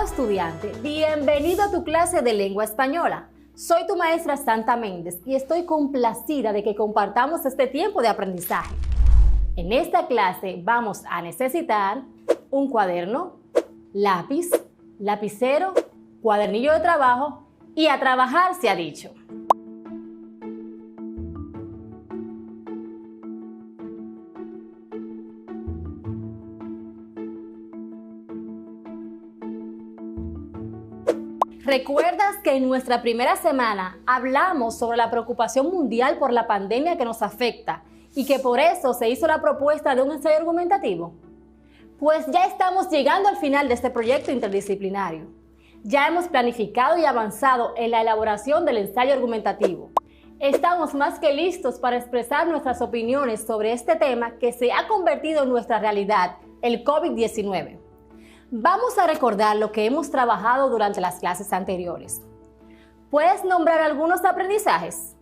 Estudiante, bienvenido a tu clase de lengua española. Soy tu maestra Santa Méndez y estoy complacida de que compartamos este tiempo de aprendizaje. En esta clase vamos a necesitar un cuaderno, lápiz, lapicero, cuadernillo de trabajo y a trabajar se ha dicho. ¿Recuerdas que en nuestra primera semana hablamos sobre la preocupación mundial por la pandemia que nos afecta y que por eso se hizo la propuesta de un ensayo argumentativo? Pues ya estamos llegando al final de este proyecto interdisciplinario. Ya hemos planificado y avanzado en la elaboración del ensayo argumentativo. Estamos más que listos para expresar nuestras opiniones sobre este tema que se ha convertido en nuestra realidad, el COVID-19. Vamos a recordar lo que hemos trabajado durante las clases anteriores. ¿Puedes nombrar algunos aprendizajes?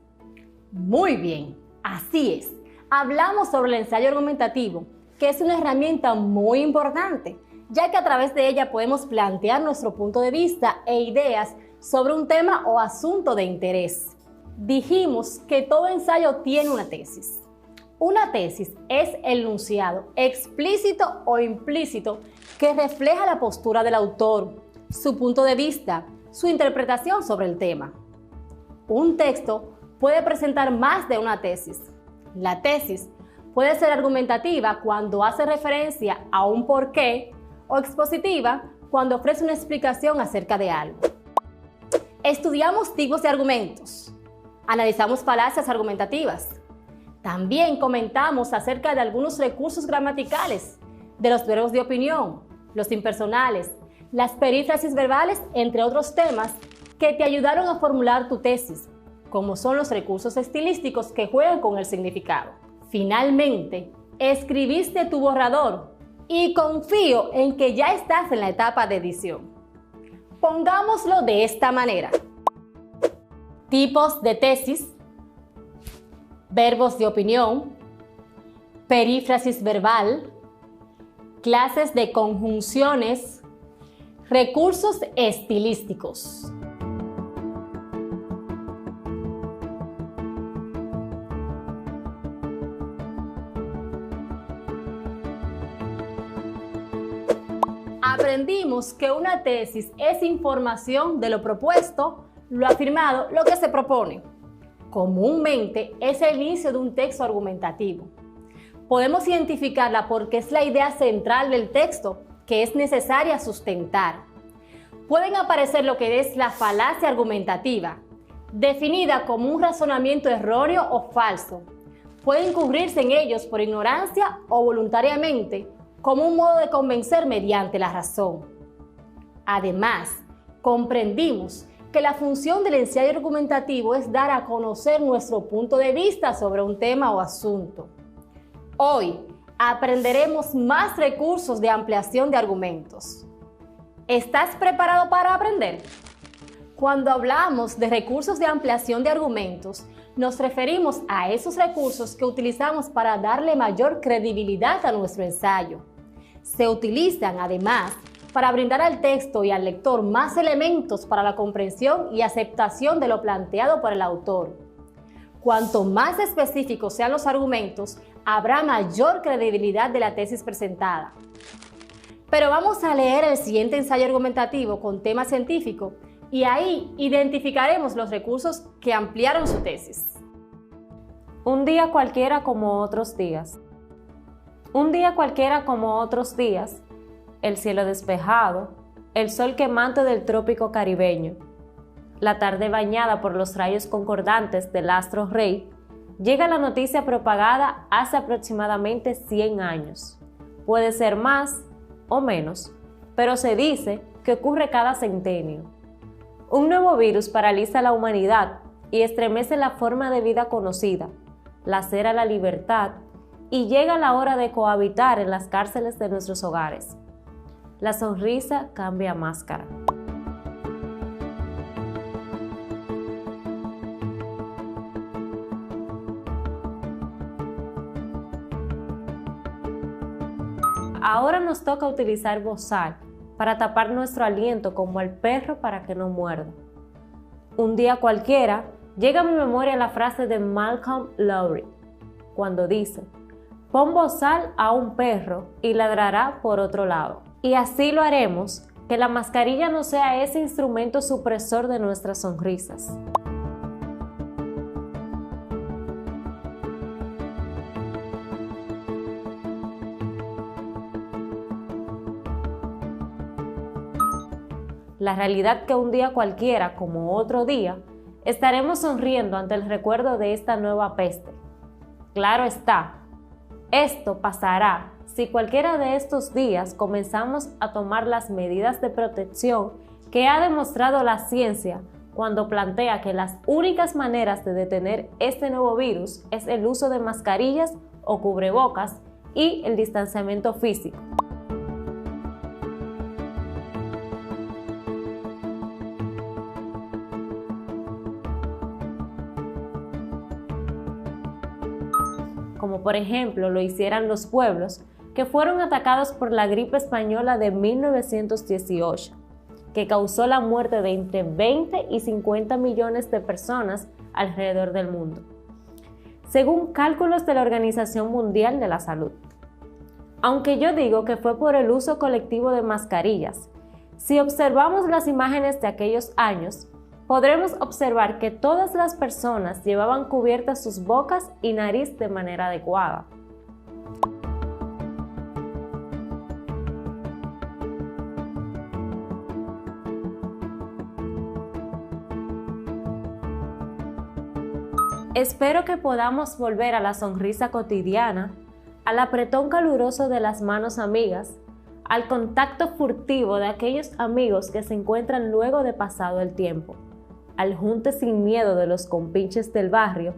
Muy bien, así es. Hablamos sobre el ensayo argumentativo, que es una herramienta muy importante, ya que a través de ella podemos plantear nuestro punto de vista e ideas sobre un tema o asunto de interés. Dijimos que todo ensayo tiene una tesis. Una tesis es el enunciado explícito o implícito que refleja la postura del autor, su punto de vista, su interpretación sobre el tema. Un texto puede presentar más de una tesis. La tesis puede ser argumentativa cuando hace referencia a un porqué o expositiva cuando ofrece una explicación acerca de algo. Estudiamos tipos de argumentos. Analizamos falacias argumentativas. También comentamos acerca de algunos recursos gramaticales, de los verbos de opinión, los impersonales, las perífrasis verbales, entre otros temas que te ayudaron a formular tu tesis, como son los recursos estilísticos que juegan con el significado. Finalmente, escribiste tu borrador y confío en que ya estás en la etapa de edición. Pongámoslo de esta manera. Tipos de tesis, verbos de opinión, perífrasis verbal, clases de conjunciones, recursos estilísticos. Aprendimos que una tesis es información de lo propuesto, lo afirmado, lo que se propone. Comúnmente es el inicio de un texto argumentativo. Podemos identificarla porque es la idea central del texto que es necesaria sustentar. Pueden aparecer lo que es la falacia argumentativa, definida como un razonamiento erróneo o falso. puede incurrirse en ellos por ignorancia o voluntariamente, como un modo de convencer mediante la razón. Además, comprendimos que la función del ensayo argumentativo es dar a conocer nuestro punto de vista sobre un tema o asunto. Hoy aprenderemos más recursos de ampliación de argumentos. ¿Estás preparado para aprender? Cuando hablamos de recursos de ampliación de argumentos, nos referimos a esos recursos que utilizamos para darle mayor credibilidad a nuestro ensayo. Se utilizan, además, para brindar al texto y al lector más elementos para la comprensión y aceptación de lo planteado por el autor. Cuanto más específicos sean los argumentos, habrá mayor credibilidad de la tesis presentada. Pero vamos a leer el siguiente ensayo argumentativo con tema científico y ahí identificaremos los recursos que ampliaron su tesis. Un día cualquiera como otros días. Un día cualquiera como otros días, el cielo despejado, el sol quemante del trópico caribeño, la tarde bañada por los rayos concordantes del astro rey, llega la noticia propagada hace aproximadamente 100 años. Puede ser más o menos, pero se dice que ocurre cada centenio. Un nuevo virus paraliza a la humanidad y estremece la forma de vida conocida, lacera la libertad y llega la hora de cohabitar en las cárceles de nuestros hogares. La sonrisa cambia máscara. Ahora nos toca utilizar bozal para tapar nuestro aliento como el perro para que no muerda. Un día cualquiera llega a mi memoria la frase de Malcolm Lowry cuando dice: pon bozal a un perro y ladrará por otro lado. Y así lo haremos, que la mascarilla no sea ese instrumento supresor de nuestras sonrisas. La realidad que un día cualquiera, como otro día, estaremos sonriendo ante el recuerdo de esta nueva peste. Claro está, esto pasará si cualquiera de estos días comenzamos a tomar las medidas de protección que ha demostrado la ciencia cuando plantea que las únicas maneras de detener este nuevo virus es el uso de mascarillas o cubrebocas y el distanciamiento físico. Como por ejemplo lo hicieran los pueblos que fueron atacados por la gripe española de 1918, que causó la muerte de entre 20 y 50 millones de personas alrededor del mundo, según cálculos de la Organización Mundial de la Salud. Aunque yo digo que fue por el uso colectivo de mascarillas, si observamos las imágenes de aquellos años, podremos observar que todas las personas llevaban cubiertas sus bocas y nariz de manera adecuada. Espero que podamos volver a la sonrisa cotidiana, al apretón caluroso de las manos amigas, al contacto furtivo de aquellos amigos que se encuentran luego de pasado el tiempo, al junte sin miedo de los compinches del barrio.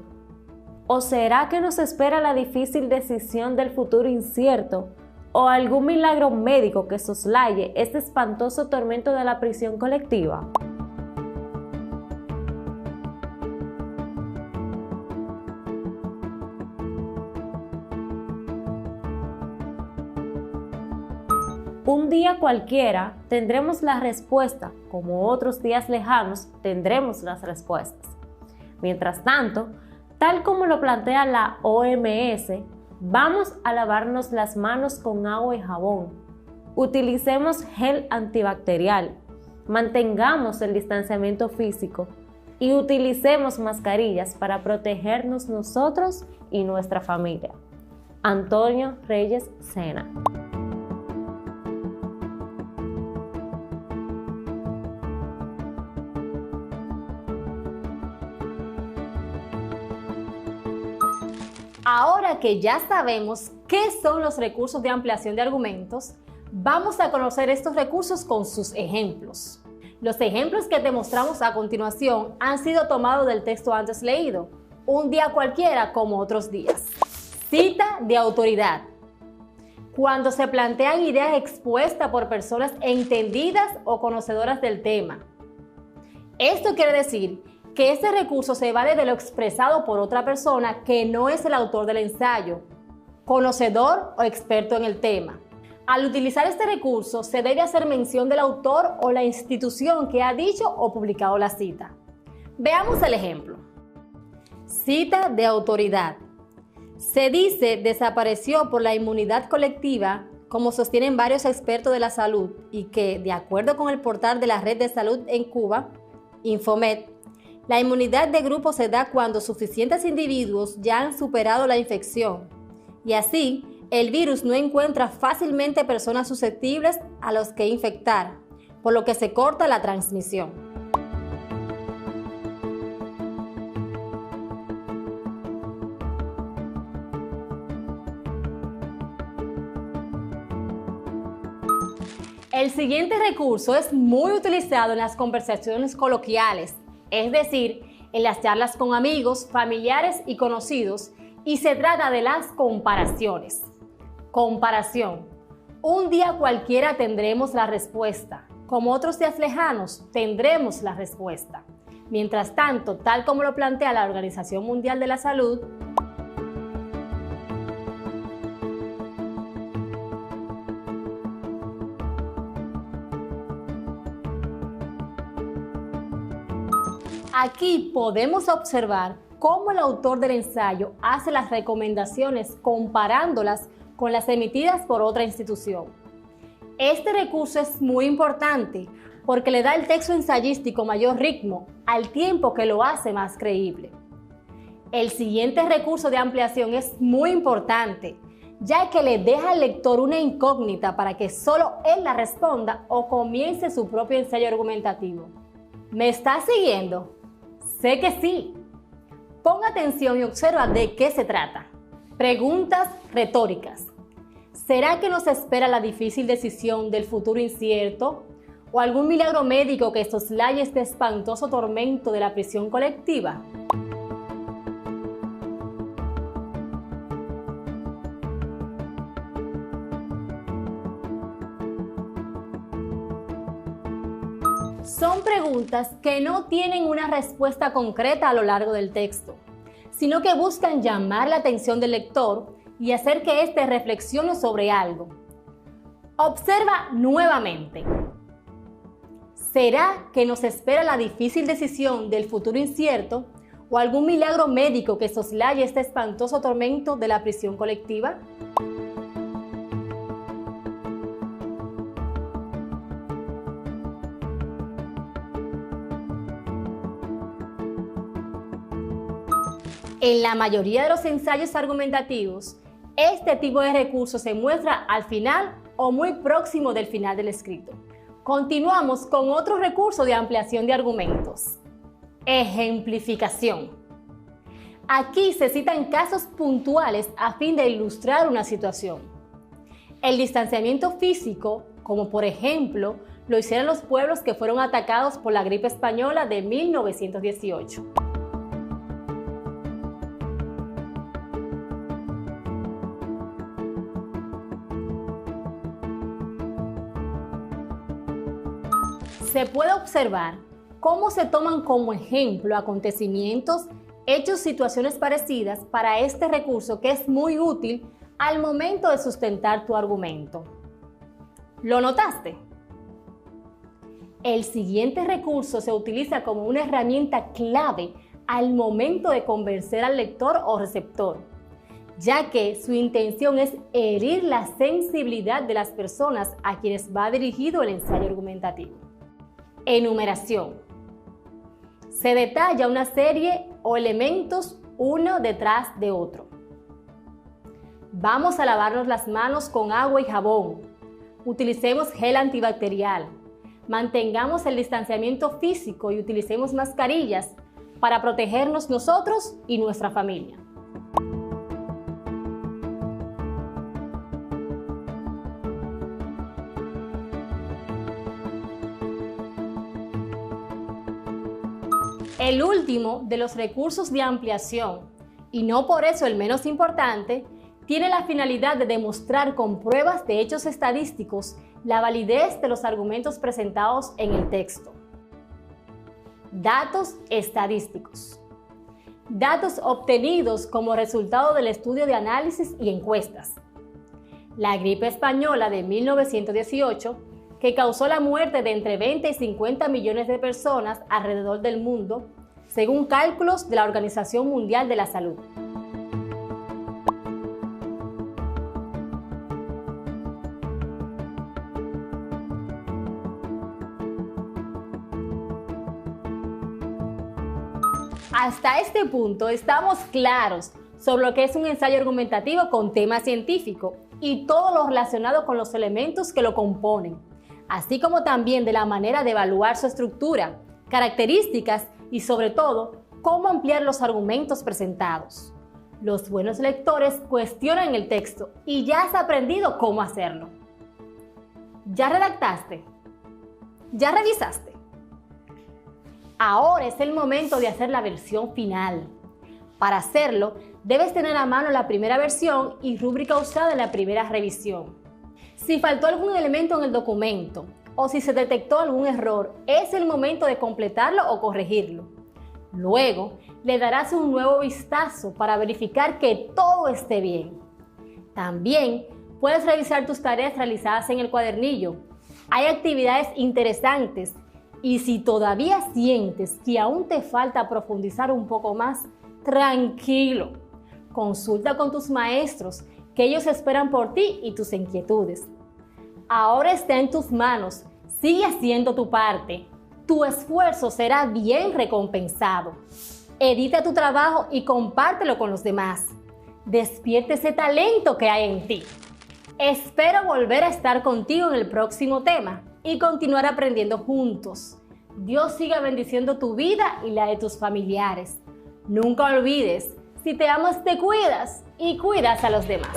¿O será que nos espera la difícil decisión del futuro incierto o algún milagro médico que soslaye este espantoso tormento de la prisión colectiva? Un día cualquiera tendremos la respuesta, como otros días lejanos tendremos las respuestas. Mientras tanto, tal como lo plantea la OMS, vamos a lavarnos las manos con agua y jabón. Utilicemos gel antibacterial, mantengamos el distanciamiento físico y utilicemos mascarillas para protegernos nosotros y nuestra familia. Antonio Reyes Sena. Ahora que ya sabemos qué son los recursos de ampliación de argumentos, vamos a conocer estos recursos con sus ejemplos. Los ejemplos que te mostramos a continuación han sido tomados del texto antes leído, un día cualquiera como otros días. Cita de autoridad. Cuando se plantean ideas expuestas por personas entendidas o conocedoras del tema. Esto quiere decir que este recurso se vale de lo expresado por otra persona que no es el autor del ensayo, conocedor o experto en el tema. Al utilizar este recurso, se debe hacer mención del autor o la institución que ha dicho o publicado la cita. Veamos el ejemplo. Cita de autoridad. Se dice desapareció por la inmunidad colectiva, como sostienen varios expertos de la salud, y que, de acuerdo con el portal de la Red de Salud en Cuba, Infomed, la inmunidad de grupo se da cuando suficientes individuos ya han superado la infección, y así el virus no encuentra fácilmente personas susceptibles a los que infectar, por lo que se corta la transmisión. El siguiente recurso es muy utilizado en las conversaciones coloquiales, es decir, en las charlas con amigos, familiares y conocidos, y se trata de las comparaciones. Comparación. Un día cualquiera tendremos la respuesta, como otros días lejanos tendremos la respuesta. Mientras tanto, tal como lo plantea la Organización Mundial de la Salud, aquí podemos observar cómo el autor del ensayo hace las recomendaciones comparándolas con las emitidas por otra institución. Este recurso es muy importante porque le da al texto ensayístico mayor ritmo, al tiempo que lo hace más creíble. El siguiente recurso de ampliación es muy importante, ya que le deja al lector una incógnita para que solo él la responda o comience su propio ensayo argumentativo. ¿Me estás siguiendo? Sé que sí. Ponga atención y observa de qué se trata. Preguntas retóricas. ¿Será que nos espera la difícil decisión del futuro incierto? ¿O algún milagro médico que soslaye este espantoso tormento de la prisión colectiva? Son preguntas que no tienen una respuesta concreta a lo largo del texto, sino que buscan llamar la atención del lector y hacer que éste reflexione sobre algo. Observa nuevamente. ¿Será que nos espera la difícil decisión del futuro incierto o algún milagro médico que soslaye este espantoso tormento de la prisión colectiva? En la mayoría de los ensayos argumentativos, este tipo de recurso se muestra al final o muy próximo del final del escrito. Continuamos con otro recurso de ampliación de argumentos. Ejemplificación. Aquí se citan casos puntuales a fin de ilustrar una situación. El distanciamiento físico, como por ejemplo, lo hicieron los pueblos que fueron atacados por la gripe española de 1918. Se puede observar cómo se toman como ejemplo acontecimientos, hechos, situaciones parecidas para este recurso que es muy útil al momento de sustentar tu argumento. ¿Lo notaste? El siguiente recurso se utiliza como una herramienta clave al momento de convencer al lector o receptor, ya que su intención es herir la sensibilidad de las personas a quienes va dirigido el ensayo argumentativo. Enumeración. Se detalla una serie o elementos uno detrás de otro. Vamos a lavarnos las manos con agua y jabón. Utilicemos gel antibacterial. Mantengamos el distanciamiento físico y utilicemos mascarillas para protegernos nosotros y nuestra familia. El último de los recursos de ampliación, y no por eso el menos importante, tiene la finalidad de demostrar con pruebas de hechos estadísticos la validez de los argumentos presentados en el texto. Datos estadísticos. Datos obtenidos como resultado del estudio de análisis y encuestas. La gripe española de 1918, que causó la muerte de entre 20 y 50 millones de personas alrededor del mundo, según cálculos de la Organización Mundial de la Salud. Hasta este punto estamos claros sobre lo que es un ensayo argumentativo con tema científico y todo lo relacionado con los elementos que lo componen, así como también de la manera de evaluar su estructura, características y sobre todo, cómo ampliar los argumentos presentados. Los buenos lectores cuestionan el texto y ya has aprendido cómo hacerlo. ¿Ya redactaste? ¿Ya revisaste? Ahora es el momento de hacer la versión final. Para hacerlo, debes tener a mano la primera versión y rúbrica usada en la primera revisión. Si faltó algún elemento en el documento o si se detectó algún error, es el momento de completarlo o corregirlo. Luego, le darás un nuevo vistazo para verificar que todo esté bien. También puedes revisar tus tareas realizadas en el cuadernillo. Hay actividades interesantes y si todavía sientes que aún te falta profundizar un poco más, tranquilo. Consulta con tus maestros, que ellos esperan por ti y tus inquietudes. Ahora está en tus manos. Sigue haciendo tu parte. Tu esfuerzo será bien recompensado. Edita tu trabajo y compártelo con los demás. Despierta ese talento que hay en ti. Espero volver a estar contigo en el próximo tema y continuar aprendiendo juntos. Dios siga bendiciendo tu vida y la de tus familiares. Nunca olvides, si te amas te cuidas y cuidas a los demás.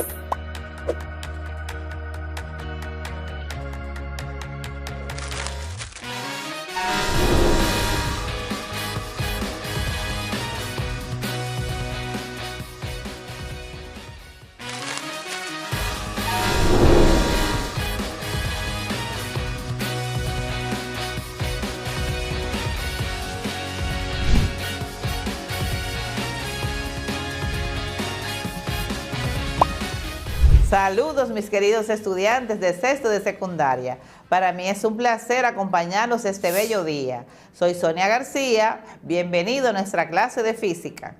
Saludos mis queridos estudiantes de sexto de secundaria. Para mí es un placer acompañarlos este bello día. Soy Sonia García, bienvenido a nuestra clase de física.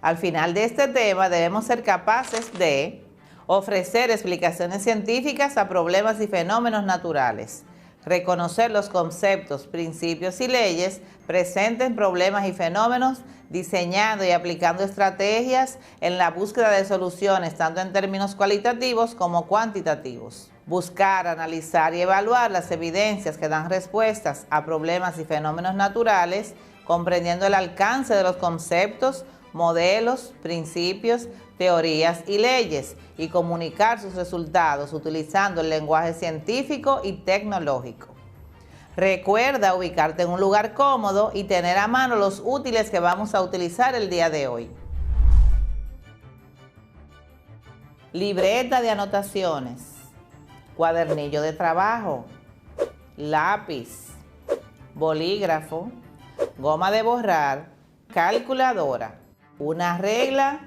Al final de este tema debemos ser capaces de ofrecer explicaciones científicas a problemas y fenómenos naturales, reconocer los conceptos, principios y leyes presentes en problemas y fenómenos, diseñando y aplicando estrategias en la búsqueda de soluciones tanto en términos cualitativos como cuantitativos. Buscar, analizar y evaluar las evidencias que dan respuestas a problemas y fenómenos naturales, comprendiendo el alcance de los conceptos, modelos, principios, teorías y leyes, y comunicar sus resultados utilizando el lenguaje científico y tecnológico. Recuerda ubicarte en un lugar cómodo y tener a mano los útiles que vamos a utilizar el día de hoy. Libreta de anotaciones, cuadernillo de trabajo, lápiz, bolígrafo, goma de borrar, calculadora, una regla,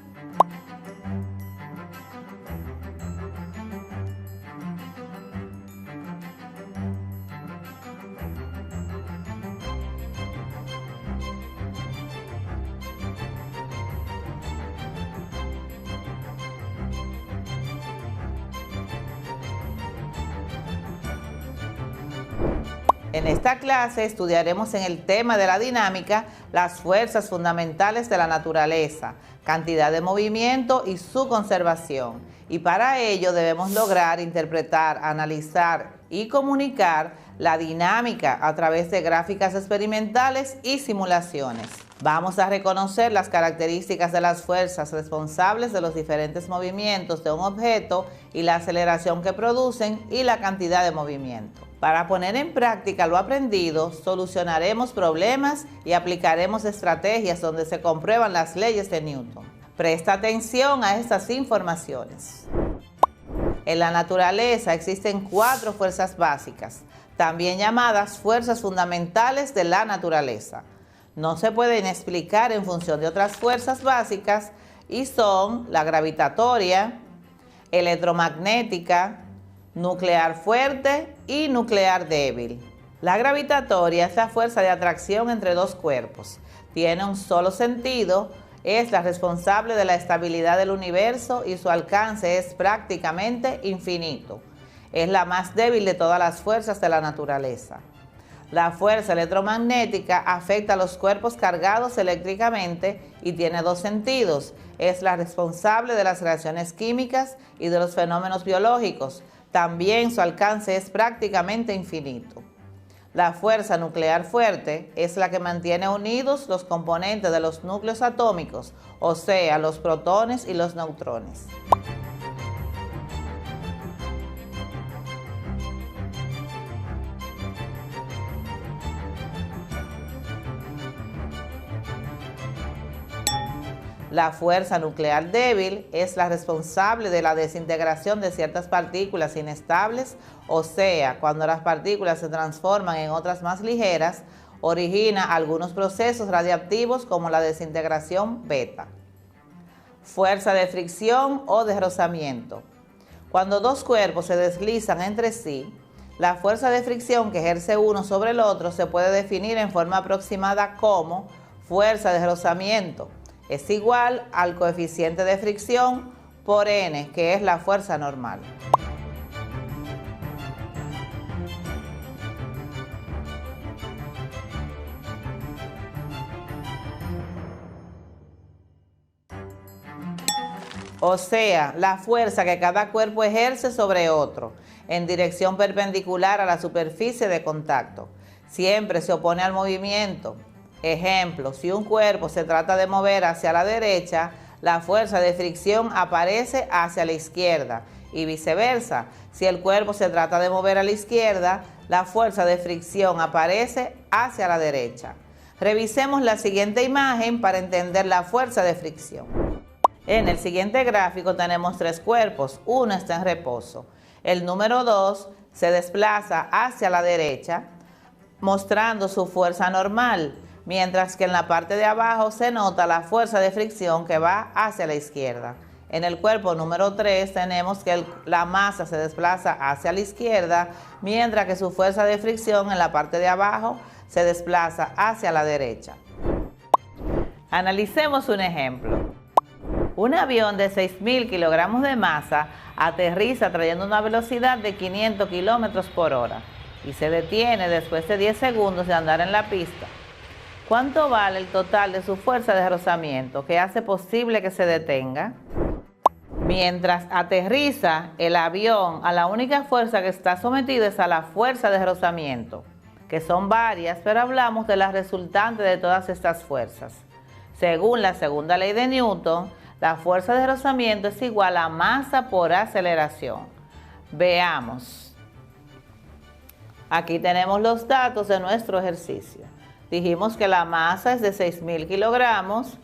En esta clase estudiaremos en el tema de la dinámica las fuerzas fundamentales de la naturaleza, cantidad de movimiento y su conservación. Y para ello debemos lograr interpretar, analizar y comunicar la dinámica a través de gráficas experimentales y simulaciones. Vamos a reconocer las características de las fuerzas responsables de los diferentes movimientos de un objeto y la aceleración que producen y la cantidad de movimiento. Para poner en práctica lo aprendido, solucionaremos problemas y aplicaremos estrategias donde se comprueban las leyes de Newton. Presta atención a estas informaciones. En la naturaleza existen 4 fuerzas básicas, también llamadas fuerzas fundamentales de la naturaleza. No se pueden explicar en función de otras fuerzas básicas y son la gravitatoria, electromagnética, nuclear fuerte y nuclear débil. La gravitatoria es la fuerza de atracción entre dos cuerpos. Tiene un solo sentido, es la responsable de la estabilidad del universo y su alcance es prácticamente infinito. Es la más débil de todas las fuerzas de la naturaleza. La fuerza electromagnética afecta a los cuerpos cargados eléctricamente y tiene 2 sentidos. Es la responsable de las reacciones químicas y de los fenómenos biológicos. También su alcance es prácticamente infinito. La fuerza nuclear fuerte es la que mantiene unidos los componentes de los núcleos atómicos, o sea, los protones y los neutrones. La fuerza nuclear débil es la responsable de la desintegración de ciertas partículas inestables, o sea, cuando las partículas se transforman en otras más ligeras, origina algunos procesos radiactivos como la desintegración beta. Fuerza de fricción o de rozamiento. Cuando 2 cuerpos se deslizan entre sí, la fuerza de fricción que ejerce uno sobre el otro se puede definir en forma aproximada como fuerza de rozamiento. Es igual al coeficiente de fricción por N, que es la fuerza normal. O sea, la fuerza que cada cuerpo ejerce sobre otro, en dirección perpendicular a la superficie de contacto. Siempre se opone al movimiento. Ejemplo, si un cuerpo se trata de mover hacia la derecha, la fuerza de fricción aparece hacia la izquierda y viceversa. Si el cuerpo se trata de mover a la izquierda, la fuerza de fricción aparece hacia la derecha. Revisemos la siguiente imagen para entender la fuerza de fricción. En el siguiente gráfico tenemos 3 cuerpos, uno está en reposo. El número 2 se desplaza hacia la derecha, mostrando su fuerza normal, mientras que en la parte de abajo se nota la fuerza de fricción que va hacia la izquierda. En el cuerpo número 3 tenemos que la masa se desplaza hacia la izquierda, mientras que su fuerza de fricción en la parte de abajo se desplaza hacia la derecha. Analicemos un ejemplo. Un avión de 6.000 kilogramos de masa aterriza trayendo una velocidad de 500 kilómetros por hora y se detiene después de 10 segundos de andar en la pista. ¿Cuánto vale el total de su fuerza de rozamiento que hace posible que se detenga? Mientras aterriza el avión, a la única fuerza que está sometido es a la fuerza de rozamiento, que son varias, pero hablamos de la resultante de todas estas fuerzas. Según la segunda ley de Newton, la fuerza de rozamiento es igual a masa por aceleración. Veamos. Aquí tenemos los datos de nuestro ejercicio. Dijimos que la masa es de 6.000 kilogramos,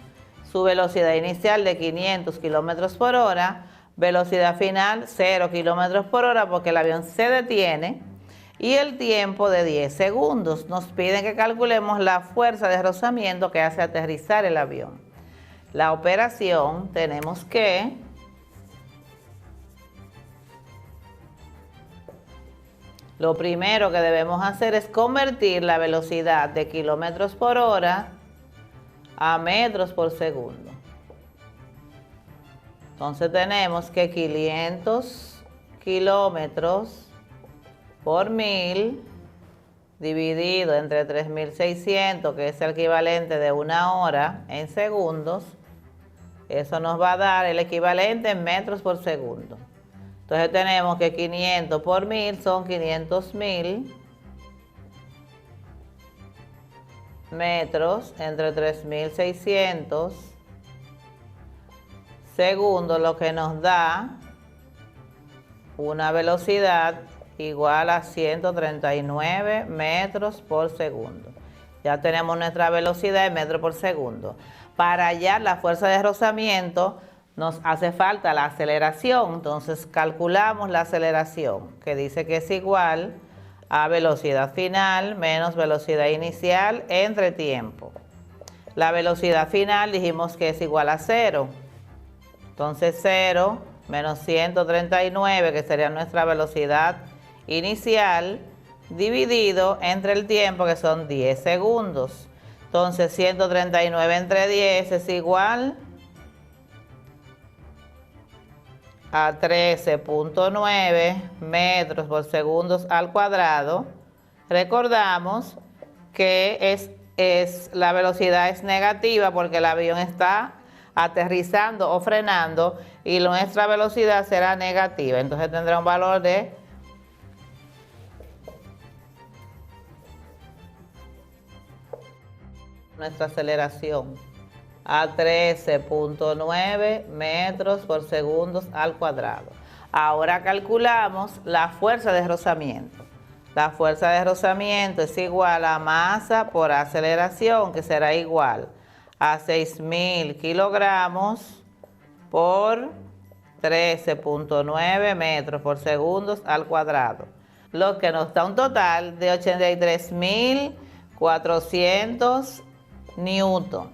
su velocidad inicial de 500 kilómetros por hora, velocidad final 0 kilómetros por hora porque el avión se detiene y el tiempo de 10 segundos. Nos piden que calculemos la fuerza de rozamiento que hace aterrizar el avión. La operación tenemos que lo primero que debemos hacer es convertir la velocidad de kilómetros por hora a metros por segundo. Entonces tenemos que 500 kilómetros por 1000 dividido entre 3600, que es el equivalente de 1 hora en segundos, eso nos va a dar el equivalente en metros por segundo. Entonces tenemos que 500 por 1000 son 500.000 metros entre 3.600 segundos, lo que nos da una velocidad igual a 139 metros por segundo. Ya tenemos nuestra velocidad en metros por segundo. Para hallar la fuerza de rozamiento nos hace falta la aceleración, entonces calculamos la aceleración, que dice que es igual a velocidad final menos velocidad inicial entre tiempo. La velocidad final dijimos que es igual a 0. Entonces 0 menos 139, que sería nuestra velocidad inicial, dividido entre el tiempo, que son 10 segundos. Entonces 139 entre 10 es igual a 13.9 metros por segundo al cuadrado. Recordamos que la velocidad es negativa porque el avión está aterrizando o frenando y nuestra velocidad será negativa. Entonces tendrá un valor de nuestra aceleración a 13.9 metros por segundo al cuadrado. Ahora calculamos la fuerza de rozamiento. La fuerza de rozamiento es igual a masa por aceleración, que será igual a 6.000 kilogramos por 13.9 metros por segundo al cuadrado, lo que nos da un total de 83.400 newton,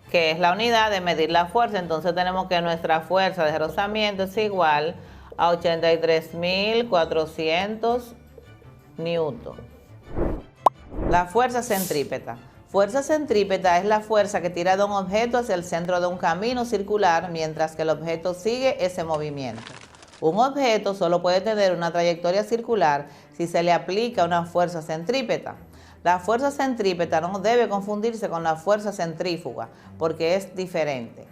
que es la unidad de medir la fuerza. Entonces tenemos que nuestra fuerza de rozamiento es igual a 83.400 newton. La fuerza centrípeta. Fuerza centrípeta es la fuerza que tira de un objeto hacia el centro de un camino circular mientras que el objeto sigue ese movimiento. Un objeto solo puede tener una trayectoria circular si se le aplica una fuerza centrípeta. La fuerza centrípeta no debe confundirse con la fuerza centrífuga porque es diferente.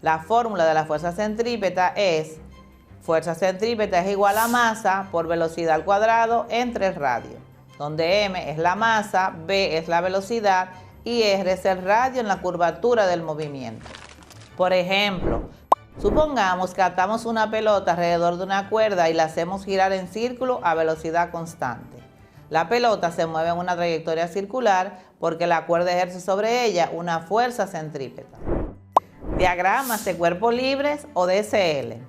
La fórmula de la fuerza centrípeta es: fuerza centrípeta es igual a masa por velocidad al cuadrado entre el radio, donde m es la masa, b es la velocidad y r es el radio en la curvatura del movimiento. Por ejemplo, supongamos que atamos una pelota alrededor de una cuerda y la hacemos girar en círculo a velocidad constante. La pelota se mueve en una trayectoria circular porque la cuerda ejerce sobre ella una fuerza centrípeta. Diagramas de cuerpo libres o DCL.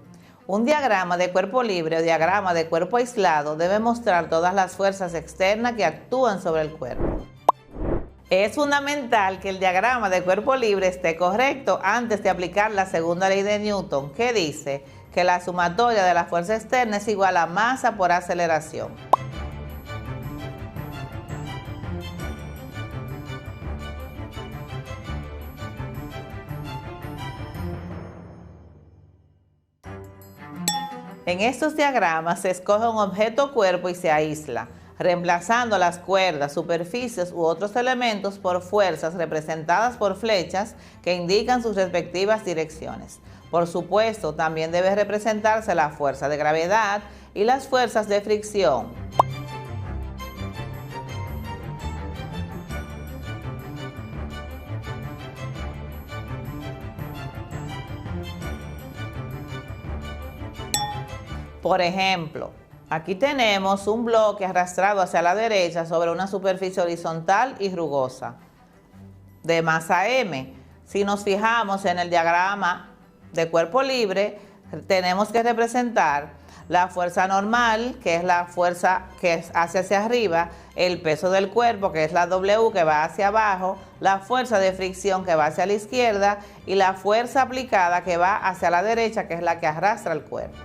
Un diagrama de cuerpo libre o diagrama de cuerpo aislado debe mostrar todas las fuerzas externas que actúan sobre el cuerpo. Es fundamental que el diagrama de cuerpo libre esté correcto antes de aplicar la segunda ley de Newton, que dice que la sumatoria de la fuerza externa es igual a masa por aceleración. En estos diagramas se escoge un objeto cuerpo y se aísla, reemplazando las cuerdas, superficies u otros elementos por fuerzas representadas por flechas que indican sus respectivas direcciones. Por supuesto, también debe representarse la fuerza de gravedad y las fuerzas de fricción. Por ejemplo, aquí tenemos un bloque arrastrado hacia la derecha sobre una superficie horizontal y rugosa de masa m. Si nos fijamos en el diagrama de cuerpo libre, tenemos que representar la fuerza normal, que es la fuerza que hace hacia arriba, el peso del cuerpo, que es la W, que va hacia abajo, la fuerza de fricción, que va hacia la izquierda, y la fuerza aplicada, que va hacia la derecha, que es la que arrastra el cuerpo.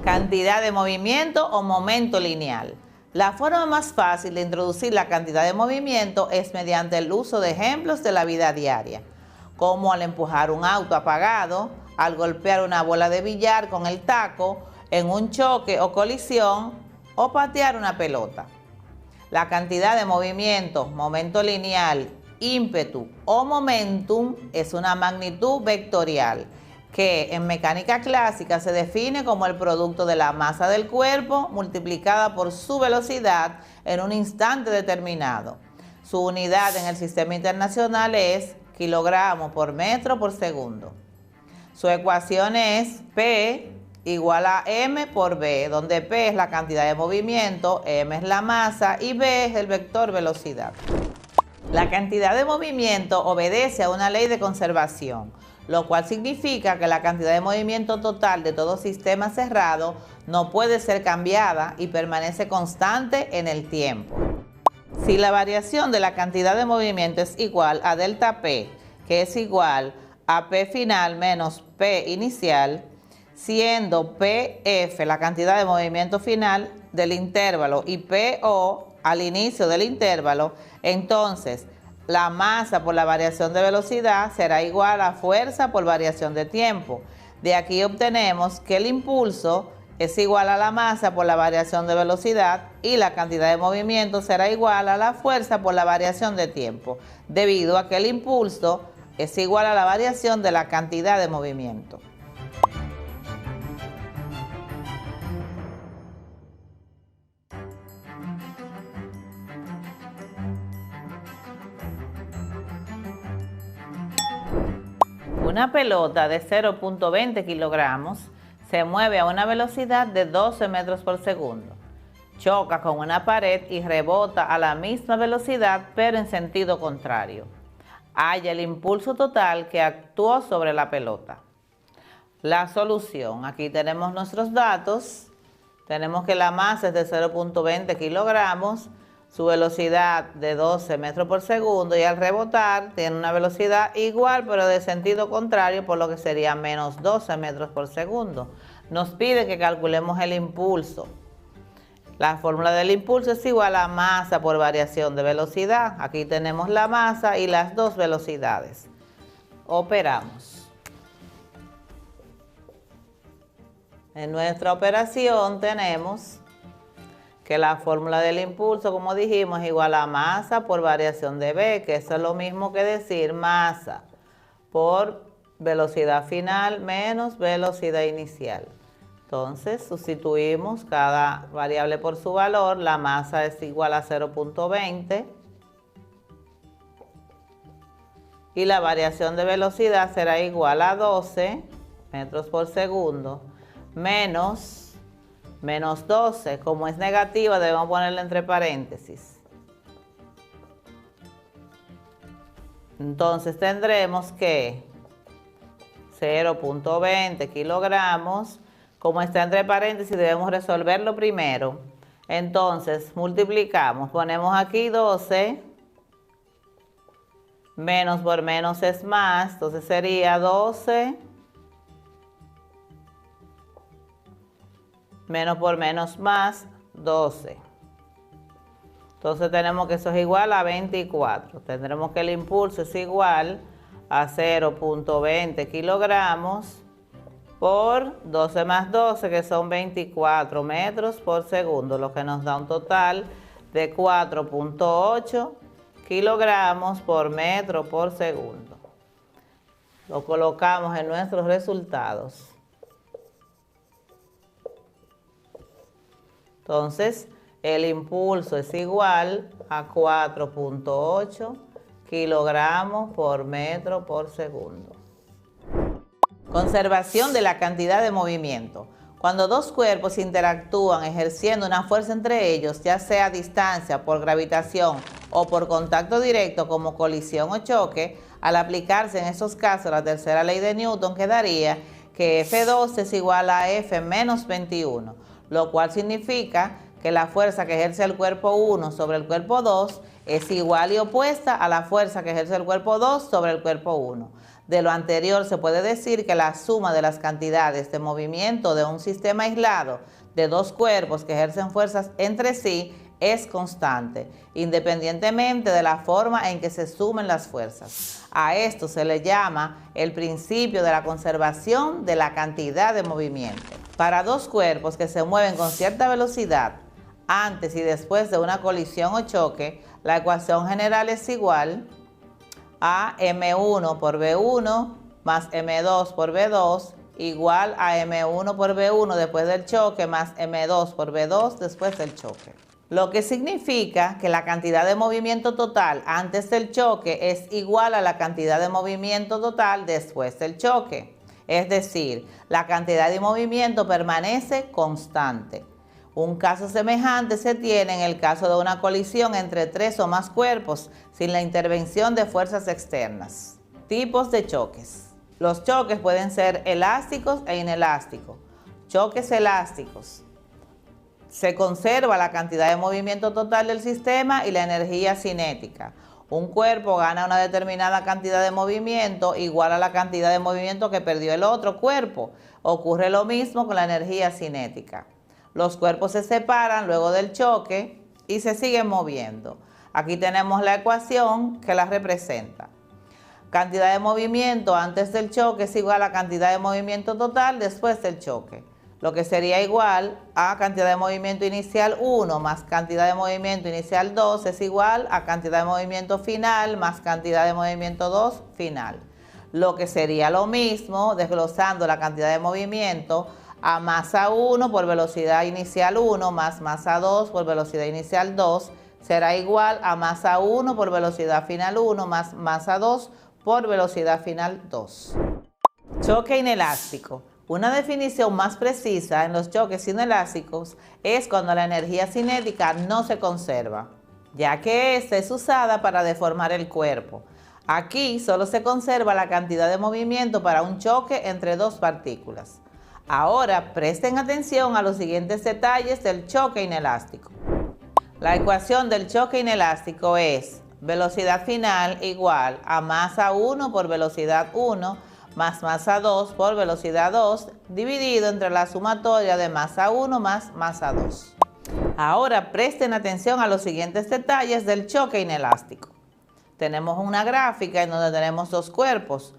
Cantidad de movimiento o momento lineal. La forma más fácil de introducir la cantidad de movimiento es mediante el uso de ejemplos de la vida diaria, como al empujar un auto apagado, al golpear una bola de billar con el taco, en un choque o colisión, o patear una pelota. La cantidad de movimiento, momento lineal ímpetu o momentum es una magnitud vectorial que en mecánica clásica se define como el producto de la masa del cuerpo multiplicada por su velocidad en un instante determinado. Su unidad en el sistema internacional es kilogramos por metro por segundo. Su ecuación es P igual a M por V, donde P es la cantidad de movimiento, M es la masa y V es el vector velocidad. La cantidad de movimiento obedece a una ley de conservación, lo cual significa que la cantidad de movimiento total de todo sistema cerrado no puede ser cambiada y permanece constante en el tiempo. Si la variación de la cantidad de movimiento es igual a delta P, que es igual a P final menos P inicial, siendo PF la cantidad de movimiento final del intervalo y PO al inicio del intervalo, entonces la masa por la variación de velocidad será igual a fuerza por variación de tiempo. De aquí obtenemos que el impulso es igual a la masa por la variación de velocidad y la cantidad de movimiento será igual a la fuerza por la variación de tiempo, debido a que el impulso es igual a la variación de la cantidad de movimiento. Una pelota de 0.20 kilogramos se mueve a una velocidad de 12 metros por segundo. Choca con una pared y rebota a la misma velocidad, pero en sentido contrario. Halla el impulso total que actuó sobre la pelota. La solución. Aquí tenemos nuestros datos. Tenemos que la masa es de 0.20 kilogramos, su velocidad de 12 metros por segundo y al rebotar tiene una velocidad igual pero de sentido contrario, por lo que sería menos 12 metros por segundo. Nos pide que calculemos el impulso. La fórmula del impulso es igual a masa por variación de velocidad. Aquí tenemos la masa y las dos velocidades. Operamos. En nuestra operación tenemos que la fórmula del impulso, como dijimos, es igual a masa por variación de V, que eso es lo mismo que decir masa por velocidad final menos velocidad inicial. Entonces, sustituimos cada variable por su valor. La masa es igual a 0.20 y la variación de velocidad será igual a 12 metros por segundo menos 12, como es negativa debemos ponerla entre paréntesis. Entonces tendremos que 0.20 kilogramos, como está entre paréntesis debemos resolverlo primero. Entonces multiplicamos, ponemos aquí 12, menos por menos es más, entonces sería 12 menos por menos más 12. Entonces tenemos que eso es igual a 24. Tendremos que el impulso es igual a 0.20 kilogramos por 12 más 12, que son 24 metros por segundo, lo que nos da un total de 4.8 kilogramos por metro por segundo. Lo colocamos en nuestros resultados. Entonces, el impulso es igual a 4.8 kilogramos por metro por segundo. Conservación de la cantidad de movimiento. Cuando dos cuerpos interactúan ejerciendo una fuerza entre ellos, ya sea a distancia, por gravitación o por contacto directo como colisión o choque, al aplicarse en esos casos la tercera ley de Newton quedaría que F2 es igual a F menos 21. Lo cual significa que la fuerza que ejerce el cuerpo 1 sobre el cuerpo 2 es igual y opuesta a la fuerza que ejerce el cuerpo 2 sobre el cuerpo 1. De lo anterior se puede decir que la suma de las cantidades de movimiento de un sistema aislado de dos cuerpos que ejercen fuerzas entre sí es constante, independientemente de la forma en que se sumen las fuerzas. A esto se le llama el principio de la conservación de la cantidad de movimiento. Para dos cuerpos que se mueven con cierta velocidad, antes y después de una colisión o choque, la ecuación general es igual a M1 por V1 más M2 por V2 igual a M1 por V1 después del choque más M2 por V2 después del choque. Lo que significa que la cantidad de movimiento total antes del choque es igual a la cantidad de movimiento total después del choque. Es decir, la cantidad de movimiento permanece constante. Un caso semejante se tiene en el caso de una colisión entre 3 o más cuerpos sin la intervención de fuerzas externas. Tipos de choques. Los choques pueden ser elásticos e inelásticos. Choques elásticos. Se conserva la cantidad de movimiento total del sistema y la energía cinética. Un cuerpo gana una determinada cantidad de movimiento igual a la cantidad de movimiento que perdió el otro cuerpo. Ocurre lo mismo con la energía cinética. Los cuerpos se separan luego del choque y se siguen moviendo. Aquí tenemos la ecuación que la representa. Cantidad de movimiento antes del choque es igual a cantidad de movimiento total después del choque, lo que sería igual a cantidad de movimiento inicial 1 más cantidad de movimiento inicial 2 es igual a cantidad de movimiento final más cantidad de movimiento 2 final. Lo que sería lo mismo, desglosando la cantidad de movimiento, a masa 1 por velocidad inicial 1 más masa 2 por velocidad inicial 2 será igual a masa 1 por velocidad final 1 más masa 2 por velocidad final 2. Choque inelástico. Una definición más precisa en los choques inelásticos es cuando la energía cinética no se conserva, ya que esta es usada para deformar el cuerpo. Aquí solo se conserva la cantidad de movimiento para un choque entre dos partículas. Ahora presten atención a los siguientes detalles del choque inelástico. La ecuación del choque inelástico es velocidad final igual a masa 1 por velocidad 1 más masa 2 por velocidad 2 dividido entre la sumatoria de masa 1 más masa 2. Ahora presten atención a los siguientes detalles del choque inelástico. Tenemos una gráfica en donde tenemos dos cuerpos.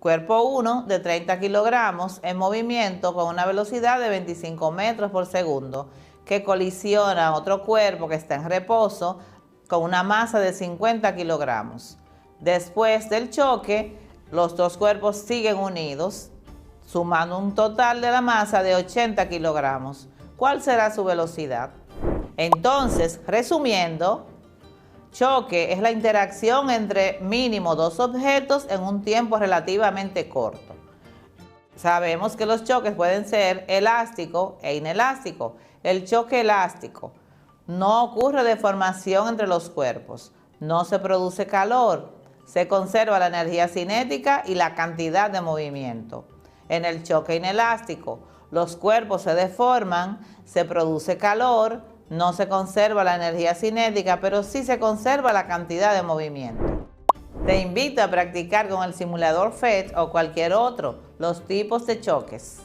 Cuerpo 1 de 30 kilogramos en movimiento con una velocidad de 25 metros por segundo que colisiona a otro cuerpo que está en reposo con una masa de 50 kilogramos. Después del choque, los dos cuerpos siguen unidos, sumando un total de la masa de 80 kilogramos. ¿Cuál será su velocidad? Entonces, resumiendo, choque es la interacción entre mínimo dos objetos en un tiempo relativamente corto. Sabemos que los choques pueden ser elástico e inelástico. El choque elástico no ocurre deformación entre los cuerpos, no se produce calor, se conserva la energía cinética y la cantidad de movimiento. En el choque inelástico, los cuerpos se deforman, se produce calor, no se conserva la energía cinética, pero sí se conserva la cantidad de movimiento. Te invito a practicar con el simulador PhET o cualquier otro los tipos de choques.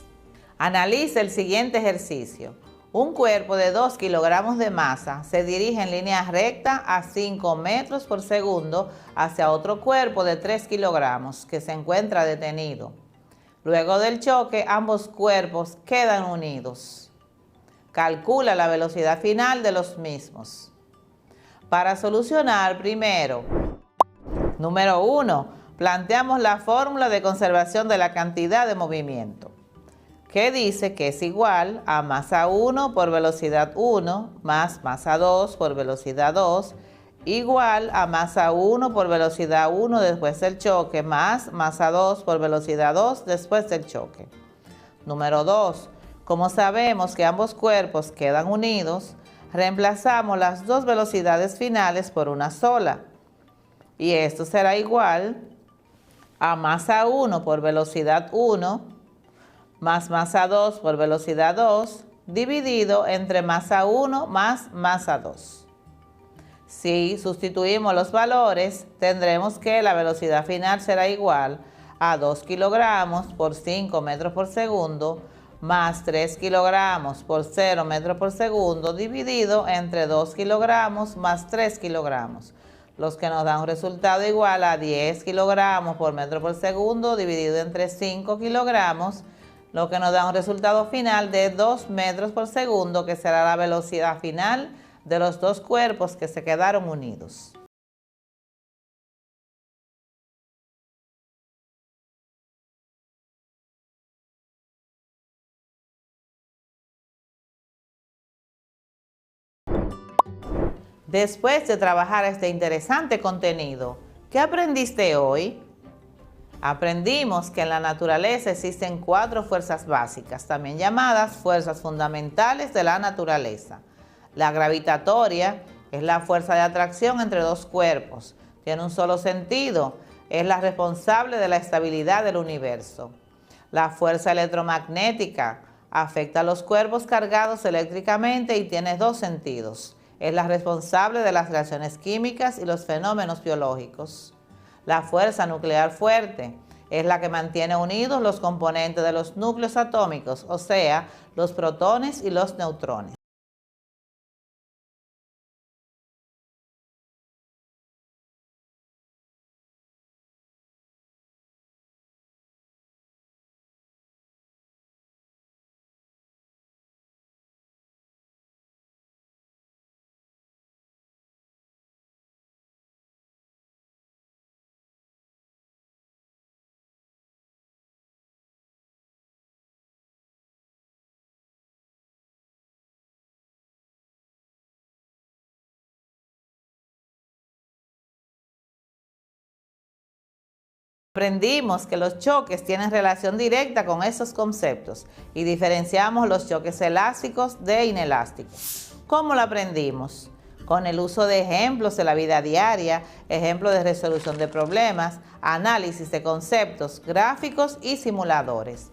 Analiza el siguiente ejercicio. Un cuerpo de 2 kilogramos de masa se dirige en línea recta a 5 metros por segundo hacia otro cuerpo de 3 kilogramos que se encuentra detenido. Luego del choque, ambos cuerpos quedan unidos. Calcula la velocidad final de los mismos. Para solucionar, primero, número 1, planteamos la fórmula de conservación de la cantidad de movimiento, que dice que es igual a masa 1 por velocidad 1 más masa 2 por velocidad 2 igual a masa 1 por velocidad 1 después del choque más masa 2 por velocidad 2 después del choque. Número 2. Como sabemos que ambos cuerpos quedan unidos, reemplazamos las dos velocidades finales por una sola. Y esto será igual a masa 1 por velocidad 1 más masa 2 por velocidad 2 dividido entre masa 1 más masa 2. Si sustituimos los valores, tendremos que la velocidad final será igual a 2 kilogramos por 5 metros por segundo más 3 kilogramos por 0 metros por segundo dividido entre 2 kilogramos más 3 kilogramos, los que nos dan un resultado igual a 10 kilogramos por metro por segundo dividido entre 5 kilogramos, lo que nos da un resultado final de 2 metros por segundo, que será la velocidad final de los dos cuerpos que se quedaron unidos. Después de trabajar este interesante contenido, ¿qué aprendiste hoy? Aprendimos que en la naturaleza existen 4 fuerzas básicas, también llamadas fuerzas fundamentales de la naturaleza. La gravitatoria es la fuerza de atracción entre 2 cuerpos, tiene un solo sentido, es la responsable de la estabilidad del universo. La fuerza electromagnética afecta a los cuerpos cargados eléctricamente y tiene 2 sentidos. Es la responsable de las reacciones químicas y los fenómenos biológicos. La fuerza nuclear fuerte es la que mantiene unidos los componentes de los núcleos atómicos, o sea, los protones y los neutrones. Aprendimos que los choques tienen relación directa con esos conceptos y diferenciamos los choques elásticos de inelásticos. ¿Cómo lo aprendimos? Con el uso de ejemplos de la vida diaria, ejemplos de resolución de problemas, análisis de conceptos, gráficos y simuladores.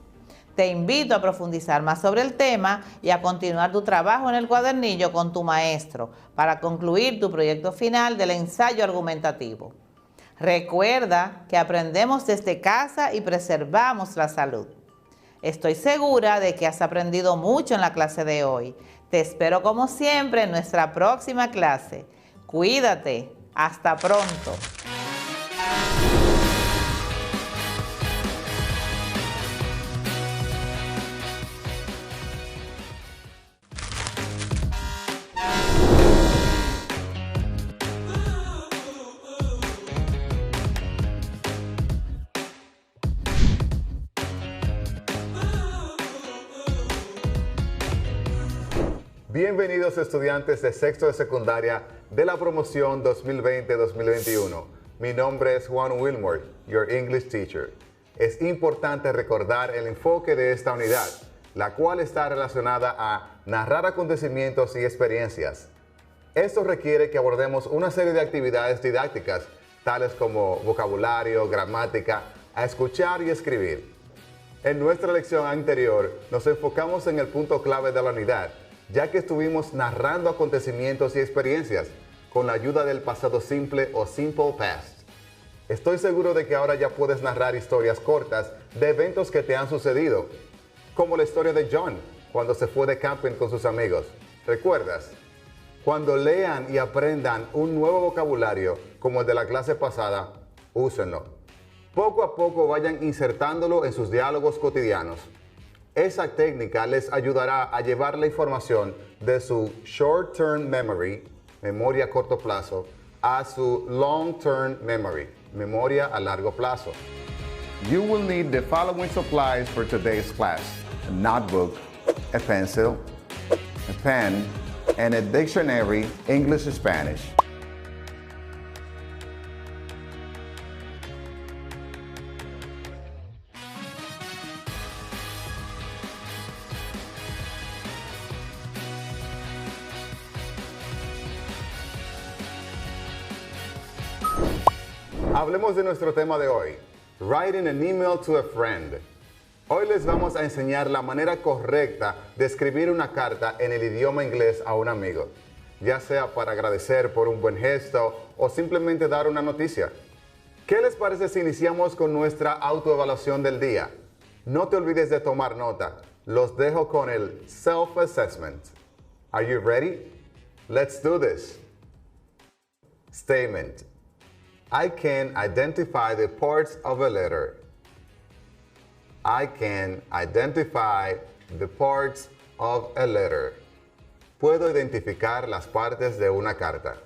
Te invito a profundizar más sobre el tema y a continuar tu trabajo en el cuadernillo con tu maestro para concluir tu proyecto final del ensayo argumentativo. Recuerda que aprendemos desde casa y preservamos la salud. Estoy segura de que has aprendido mucho en la clase de hoy. Te espero como siempre en nuestra próxima clase. Cuídate. Hasta pronto. Bienvenidos estudiantes de sexto de secundaria de la promoción 2020-2021. Mi nombre es Juan Wilmore, your English teacher. Es importante recordar el enfoque de esta unidad, la cual está relacionada a narrar acontecimientos y experiencias. Esto requiere que abordemos una serie de actividades didácticas, tales como vocabulario, gramática, a escuchar y escribir. En nuestra lección anterior nos enfocamos en el punto clave de la unidad, ya que estuvimos narrando acontecimientos y experiencias con la ayuda del pasado simple o simple past. Estoy seguro de que ahora ya puedes narrar historias cortas de eventos que te han sucedido, como la historia de John cuando se fue de camping con sus amigos. ¿Recuerdas? Cuando lean y aprendan un nuevo vocabulario como el de la clase pasada, úsenlo. Poco a poco vayan insertándolo en sus diálogos cotidianos. Esa técnica les ayudará a llevar la información de su short-term memory, memoria a corto plazo, a su long-term memory, memoria a largo plazo. You will need the following supplies for today's class: a notebook, a pencil, a pen, and a dictionary, English-Spanish. Hablemos de nuestro tema de hoy, writing an email to a friend. Hoy les vamos a enseñar la manera correcta de escribir una carta en el idioma inglés a un amigo, ya sea para agradecer por un buen gesto o simplemente dar una noticia. ¿Qué les parece si iniciamos con nuestra autoevaluación del día? No te olvides de tomar nota. Los dejo con el self-assessment. Are you ready? Let's do this. Statement. I can identify the parts of a letter. I can identify the parts of a letter. Puedo identificar las partes de una carta.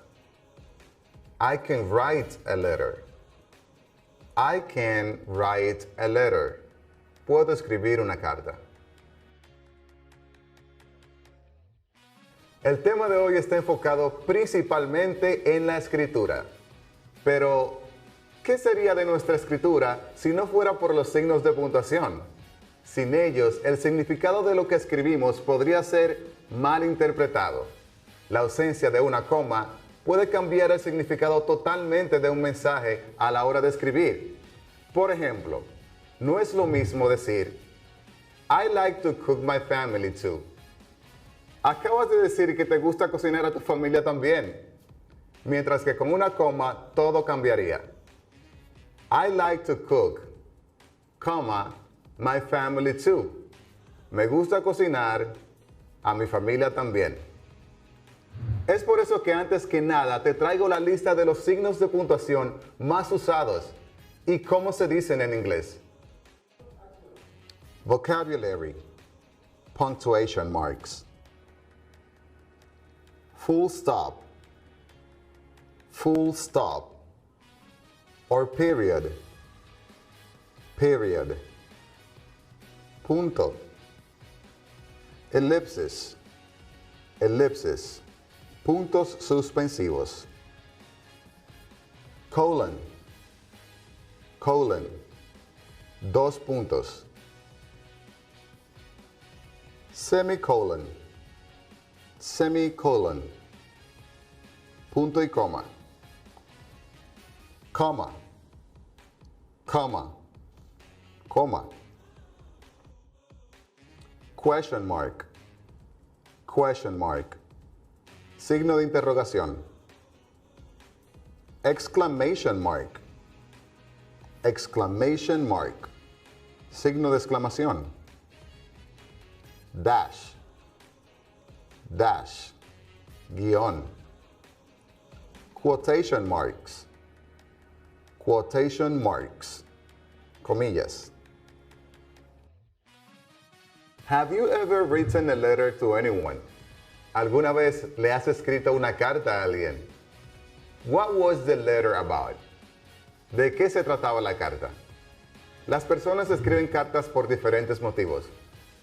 I can write a letter. I can write a letter. Puedo escribir una carta. El tema de hoy está enfocado principalmente en la escritura. Pero, ¿qué sería de nuestra escritura si no fuera por los signos de puntuación? Sin ellos, el significado de lo que escribimos podría ser mal interpretado. La ausencia de una coma puede cambiar el significado totalmente de un mensaje a la hora de escribir. Por ejemplo, no es lo mismo decir, I like to cook my family too. Acabas de decir que te gusta cocinar a tu familia también. Mientras que con una coma todo cambiaría. I like to cook, coma, my family too. Me gusta cocinar, a mi familia también. Es por eso que antes que nada te traigo la lista de los signos de puntuación más usados y cómo se dicen en inglés. Vocabulary, punctuation marks. Full stop, or period, punto, ellipsis, puntos suspensivos, colon, dos puntos, semicolon, punto y coma, coma, question mark, signo de interrogación, exclamation mark, signo de exclamación, dash, guión, quotation marks, comillas. Have you ever written a letter to anyone? ¿Alguna vez le has escrito una carta a alguien? What was the letter about? ¿De qué se trataba la carta? Las personas escriben cartas por diferentes motivos.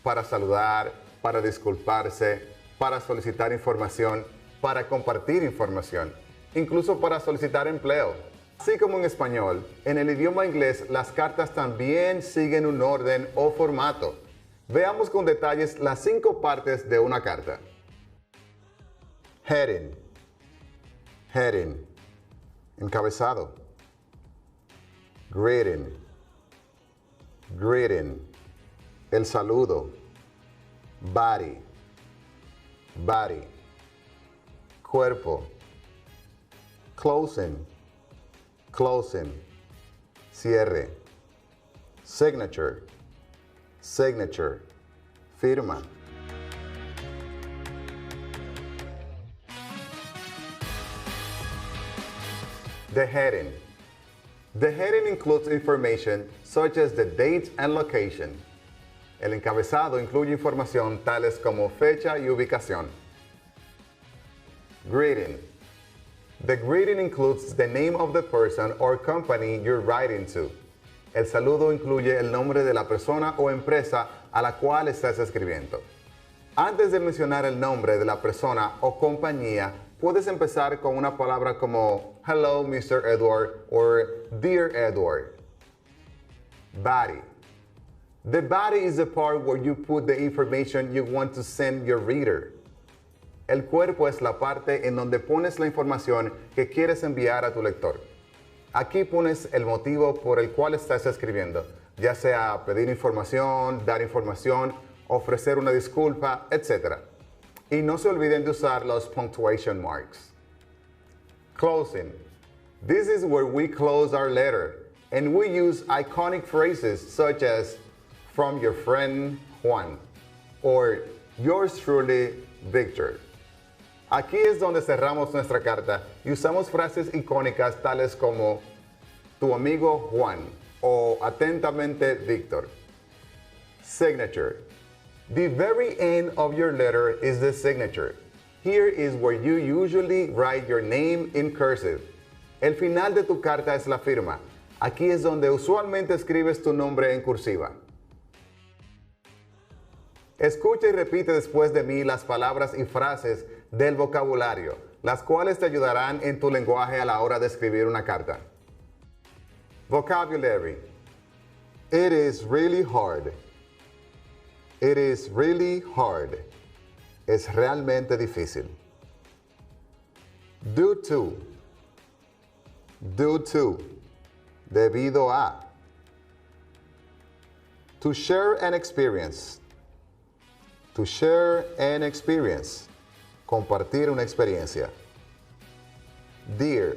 Para saludar, para disculparse, para solicitar información, para compartir información, incluso para solicitar empleo. Así como en español, en el idioma inglés las cartas también siguen un orden o formato. Veamos con detalles las 5 partes de una carta. Heading, encabezado. Greeting, el saludo. Body, cuerpo. Closing, cierre. Signature, firma. The heading. The heading includes information such as the date and location. El encabezado incluye información tales como fecha y ubicación. Greeting. The greeting includes the name of the person or company you're writing to. El saludo incluye el nombre de la persona o empresa a la cual estás escribiendo. Antes de mencionar el nombre de la persona o compañía, puedes empezar con una palabra como Hello, Mr. Edward, or Dear Edward. Body. The body is the part where you put the information you want to send your reader. El cuerpo es la parte en donde pones la información que quieres enviar a tu lector. Aquí pones el motivo por el cual estás escribiendo, ya sea pedir información, dar información, ofrecer una disculpa, etc. Y no se olviden de usar los punctuation marks. Closing. This is where we close our letter, and we use iconic phrases such as from your friend Juan or yours truly Victor. Aquí es donde cerramos nuestra carta y usamos frases icónicas tales como tu amigo Juan o atentamente Víctor. Signature. The very end of your letter is the signature. Here is where you usually write your name in cursive. El final de tu carta es la firma. Aquí es donde usualmente escribes tu nombre en cursiva. Escucha y repite después de mí las palabras y frases del vocabulario, las cuales te ayudarán en tu lenguaje a la hora de escribir una carta. Vocabulary. It is really hard. It is really hard. Es realmente difícil. Due to. Due to. Debido a. To share an experience. To share an experience. Compartir una experiencia. Dear.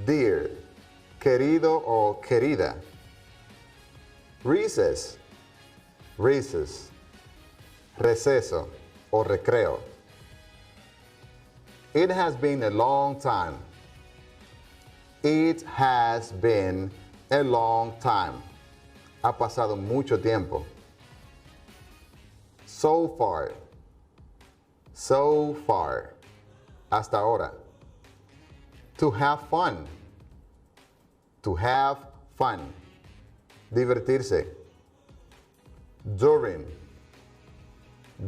Dear. Querido o querida. Recess. Recess. Receso o recreo. It has been a long time. It has been a long time. Ha pasado mucho tiempo. So far. So far. Hasta ahora. To have fun. To have fun. Divertirse. During.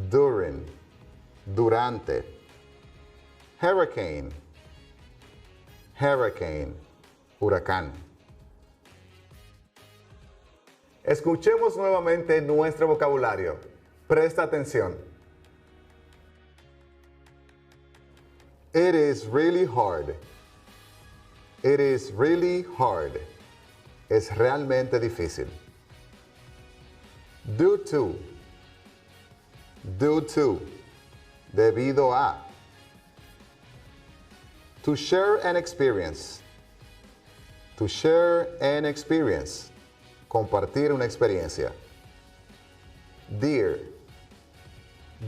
During. Durante. Hurricane. Hurricane. Huracán. Escuchemos nuevamente nuestro vocabulario. Presta atención. It is really hard. It is really hard. Es realmente difícil. Due to. Due to. Debido a. To share an experience. To share an experience. Compartir una experiencia. Dear.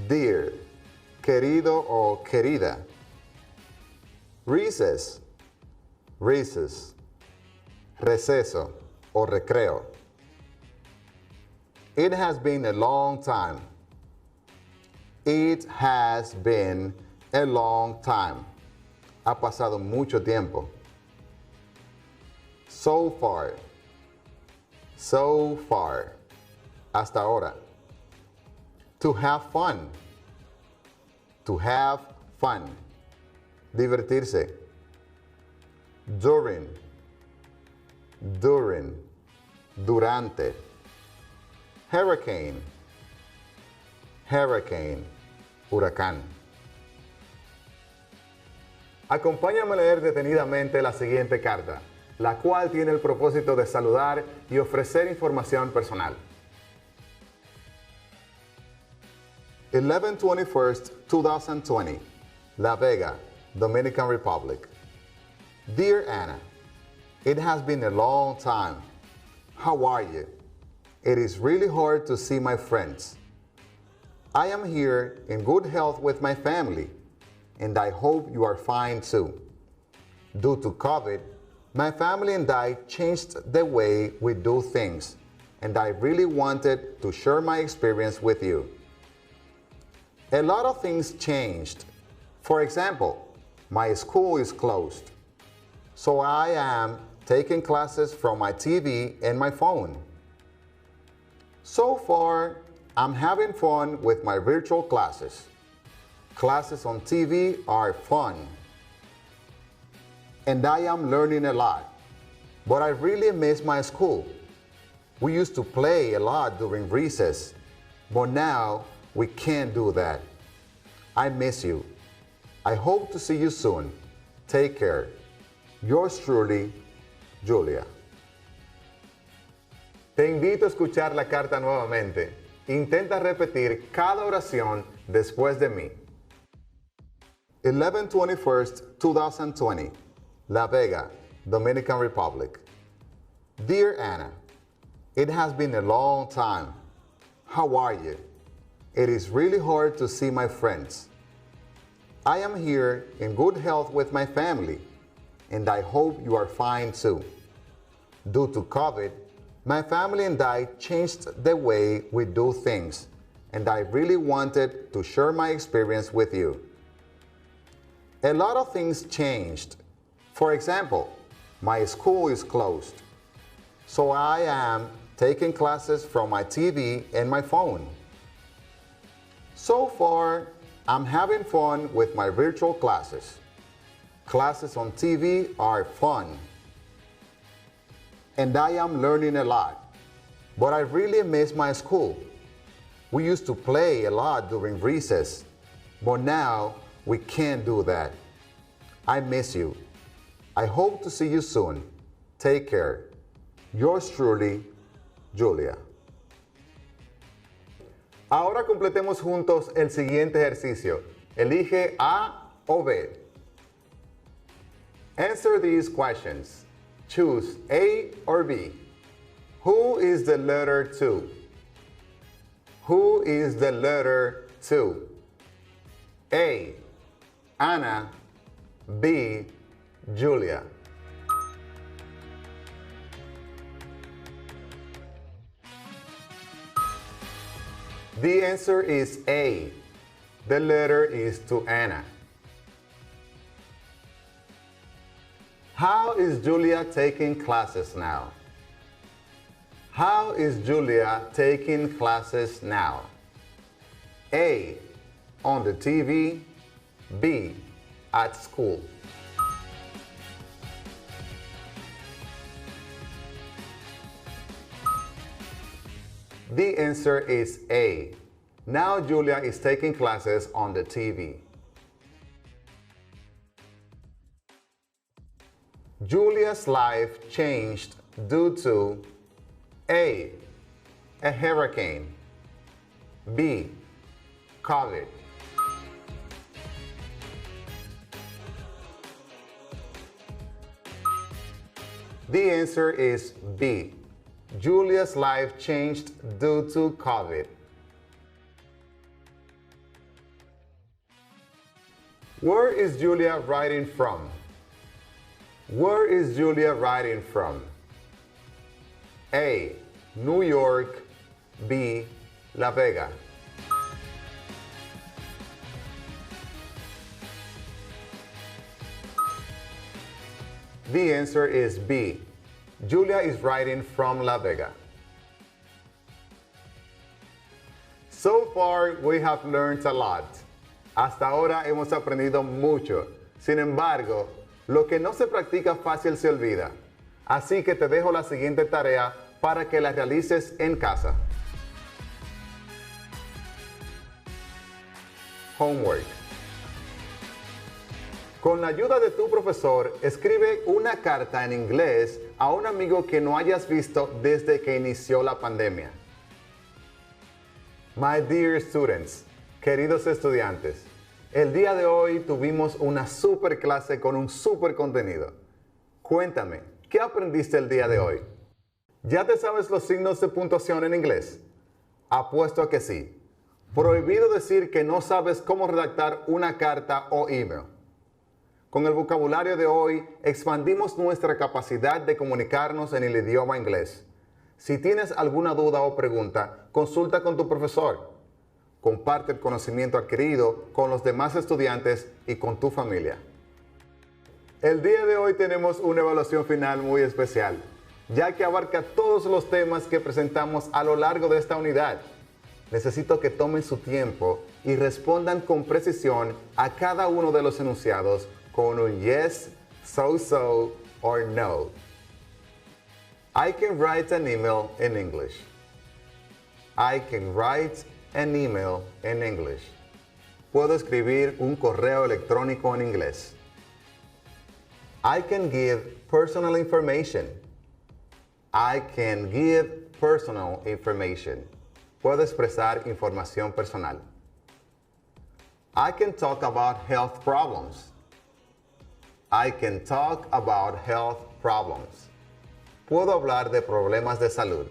Dear. Querido o querida. Recess. Recess. Receso o recreo. It has been a long time. It has been a long time. Ha pasado mucho tiempo. So far. So far. Hasta ahora. To have fun. To have fun. Divertirse. During. During. Durante. Hurricane. Hurricane. Huracán. Acompáñame a leer detenidamente la siguiente carta, la cual tiene el propósito de saludar y ofrecer información personal. 11/21, 2020, La Vega, Dominican Republic. Dear Anna, it has been a long time. How are you? It is really hard to see my friends. I am here in good health with my family, and I hope you are fine too. Due to COVID, my family and I changed the way we do things, and I really wanted to share my experience with you. A lot of things changed. For example, my school is closed, so I am taking classes from my TV and my phone. So far, I'm having fun with my virtual classes. Classes on TV are fun. And I am learning a lot. But I really miss my school. We used to play a lot during recess, but now we can't do that. I miss you. I hope to see you soon. Take care. Yours truly, Julia. Te invito a escuchar la carta nuevamente. Intenta repetir cada oración después de mí. 11/21, 2020, La Vega, Dominican Republic. Dear Anna, it has been a long time. How are you? It is really hard to see my friends. I am here in good health with my family, and I hope you are fine too. Due to COVID, my family and I changed the way we do things, and I really wanted to share my experience with you. A lot of things changed. For example, my school is closed, so I am taking classes from my TV and my phone. So far, I'm having fun with my virtual classes. Classes on TV are fun. And I am learning a lot. But I really miss my school. We used to play a lot during recess, but now we can't do that. I miss you. I hope to see you soon. Take care. Yours truly, Julia. Ahora completemos juntos el siguiente ejercicio. Elige A o B. Answer these questions. Choose A or B. Who is the letter 2? Who is the letter 2? A. Ana. B. Julia. The answer is A. The letter is to Anna. How is Julia taking classes now? How is Julia taking classes now? A. On the TV. B. At school. The answer is A. Now Julia is taking classes on the TV. Julia's life changed due to A. A hurricane. B. COVID. The answer is B. Julia's life changed due to COVID. Where is Julia writing from? Where is Julia writing from? A. New York. B. La Vega. The answer is B. Julia is writing from La Vega. So far, we have learned a lot. Hasta ahora hemos aprendido mucho. Sin embargo, lo que no se practica fácil se olvida. Así que te dejo la siguiente tarea para que la realices en casa. Homework. Con la ayuda de tu profesor, escribe una carta en inglés a un amigo que no hayas visto desde que inició la pandemia. My dear students, queridos estudiantes, el día de hoy tuvimos una super clase con un super contenido. Cuéntame, ¿qué aprendiste el día de hoy? ¿Ya te sabes los signos de puntuación en inglés? Apuesto a que sí. Prohibido decir que no sabes cómo redactar una carta o email. Con el vocabulario de hoy, expandimos nuestra capacidad de comunicarnos en el idioma inglés. Si tienes alguna duda o pregunta, consulta con tu profesor. Comparte el conocimiento adquirido con los demás estudiantes y con tu familia. El día de hoy tenemos una evaluación final muy especial, ya que abarca todos los temas que presentamos a lo largo de esta unidad. Necesito que tomen su tiempo y respondan con precisión a cada uno de los enunciados con un yes, so, or no. I can write an email in English. I can write an email in English. Puedo escribir un correo electrónico en inglés. I can give personal information. I can give personal information. Puedo expresar información personal. I can talk about health problems. I can talk about health problems. Puedo hablar de problemas de salud.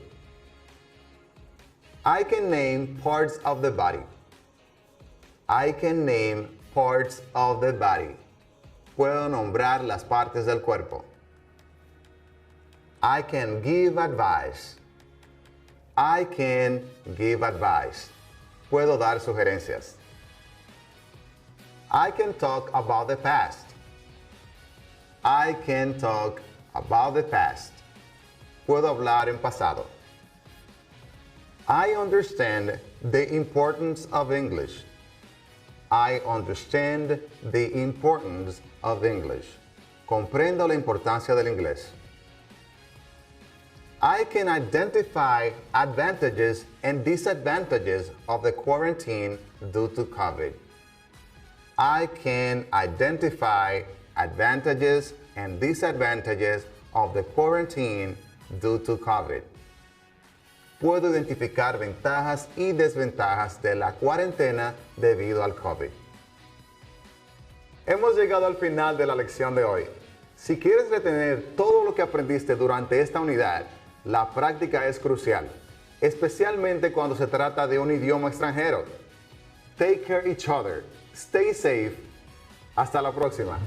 I can name parts of the body. I can name parts of the body. Puedo nombrar las partes del cuerpo. I can give advice. I can give advice. Puedo dar sugerencias. I can talk about the past. I can talk about the past. Puedo hablar en pasado. I understand the importance of English. I understand the importance of English. Comprendo la importancia del inglés. I can identify advantages and disadvantages of the quarantine due to COVID. I can identify advantages and disadvantages of the quarantine due to COVID. Puedo identificar ventajas y desventajas de la cuarentena debido al COVID. Hemos llegado al final de la lección de hoy. Si quieres retener todo lo que aprendiste durante esta unidad, la práctica es crucial, especialmente cuando se trata de un idioma extranjero. Take care each other. Stay safe. Hasta la próxima.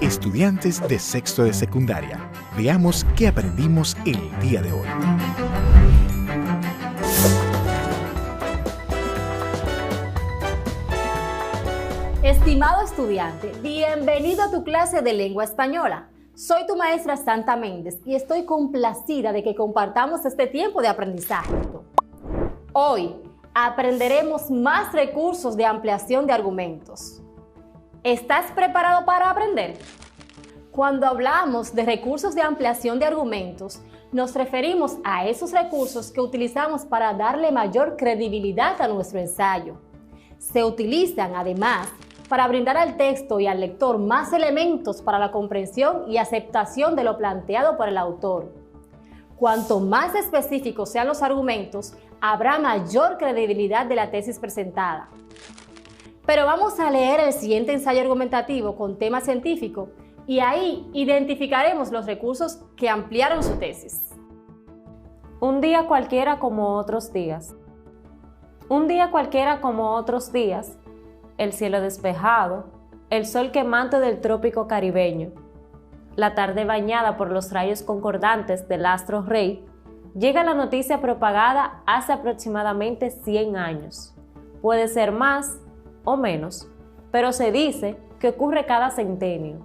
Estudiantes de sexto de secundaria, veamos qué aprendimos el día de hoy. Estimado estudiante, bienvenido a tu clase de lengua española. Soy tu maestra Santa Méndez y estoy complacida de que compartamos este tiempo de aprendizaje. Hoy aprenderemos más recursos de ampliación de argumentos. ¿Estás preparado para aprender? Cuando hablamos de recursos de ampliación de argumentos, nos referimos a esos recursos que utilizamos para darle mayor credibilidad a nuestro ensayo. Se utilizan, además, para brindar al texto y al lector más elementos para la comprensión y aceptación de lo planteado por el autor. Cuanto más específicos sean los argumentos, habrá mayor credibilidad de la tesis presentada. Pero vamos a leer el siguiente ensayo argumentativo con tema científico y ahí identificaremos los recursos que ampliaron su tesis. Un día cualquiera como otros días. Un día cualquiera como otros días, el cielo despejado, el sol quemante del trópico caribeño, la tarde bañada por los rayos concordantes del astro rey, llega la noticia propagada hace aproximadamente 100 años. Puede ser más o menos, pero se dice que ocurre cada centenio.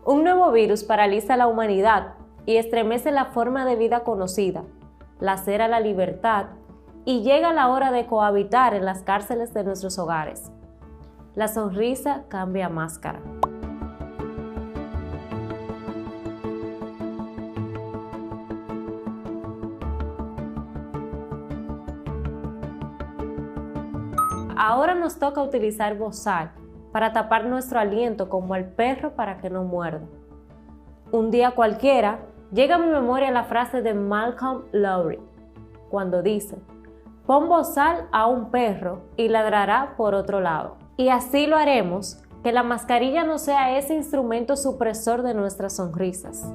Un nuevo virus paraliza a la humanidad y estremece la forma de vida conocida, lacera la libertad y llega la hora de cohabitar en las cárceles de nuestros hogares. La sonrisa cambia máscara. Ahora nos toca utilizar bozal para tapar nuestro aliento como el perro para que no muerda. Un día cualquiera llega a mi memoria la frase de Malcolm Lowry cuando dice: pon bozal a un perro y ladrará por otro lado. Y así lo haremos, que la mascarilla no sea ese instrumento supresor de nuestras sonrisas.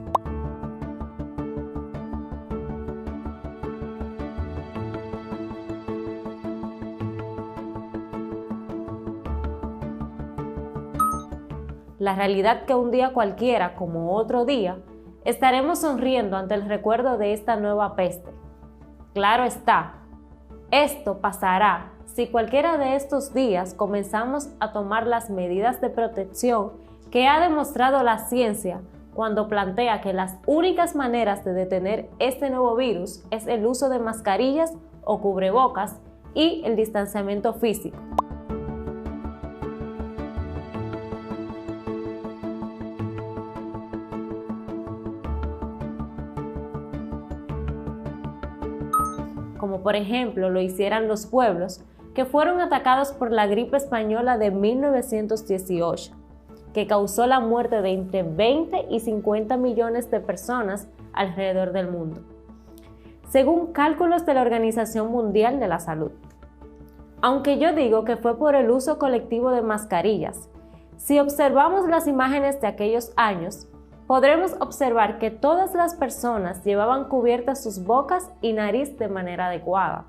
La realidad que un día cualquiera, como otro día, estaremos sonriendo ante el recuerdo de esta nueva peste. Claro está, esto pasará si cualquiera de estos días comenzamos a tomar las medidas de protección que ha demostrado la ciencia cuando plantea que las únicas maneras de detener este nuevo virus es el uso de mascarillas o cubrebocas y el distanciamiento físico. Como por ejemplo lo hicieran los pueblos que fueron atacados por la gripe española de 1918, que causó la muerte de entre 20 y 50 millones de personas alrededor del mundo, según cálculos de la Organización Mundial de la Salud. Aunque yo digo que fue por el uso colectivo de mascarillas, si observamos las imágenes de aquellos años, podremos observar que todas las personas llevaban cubiertas sus bocas y nariz de manera adecuada.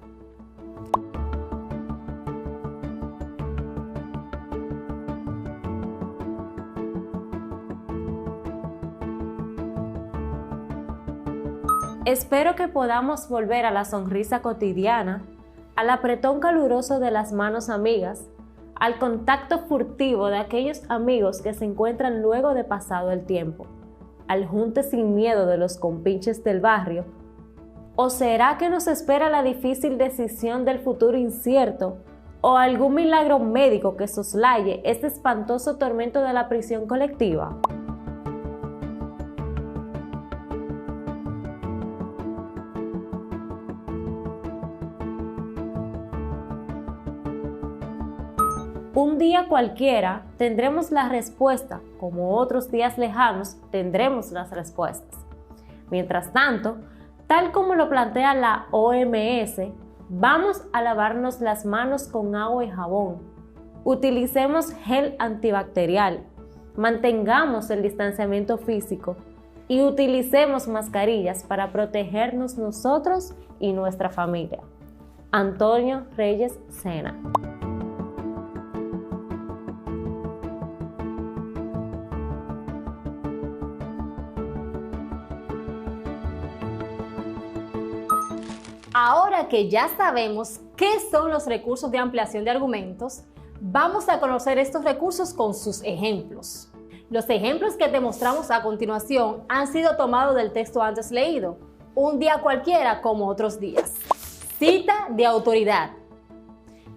Espero que podamos volver a la sonrisa cotidiana, al apretón caluroso de las manos amigas, al contacto furtivo de aquellos amigos que se encuentran luego de pasado el tiempo, al junte sin miedo de los compinches del barrio? ¿O será que nos espera la difícil decisión del futuro incierto o algún milagro médico que soslaye este espantoso tormento de la prisión colectiva? Un día cualquiera tendremos la respuesta, como otros días lejanos tendremos las respuestas. Mientras tanto, tal como lo plantea la OMS, vamos a lavarnos las manos con agua y jabón. Utilicemos gel antibacterial, mantengamos el distanciamiento físico y utilicemos mascarillas para protegernos nosotros y nuestra familia. Antonio Reyes Sena. Ahora que ya sabemos qué son los recursos de ampliación de argumentos, vamos a conocer estos recursos con sus ejemplos. Los ejemplos que te mostramos a continuación han sido tomados del texto antes leído, un día cualquiera como otros días. Cita de autoridad.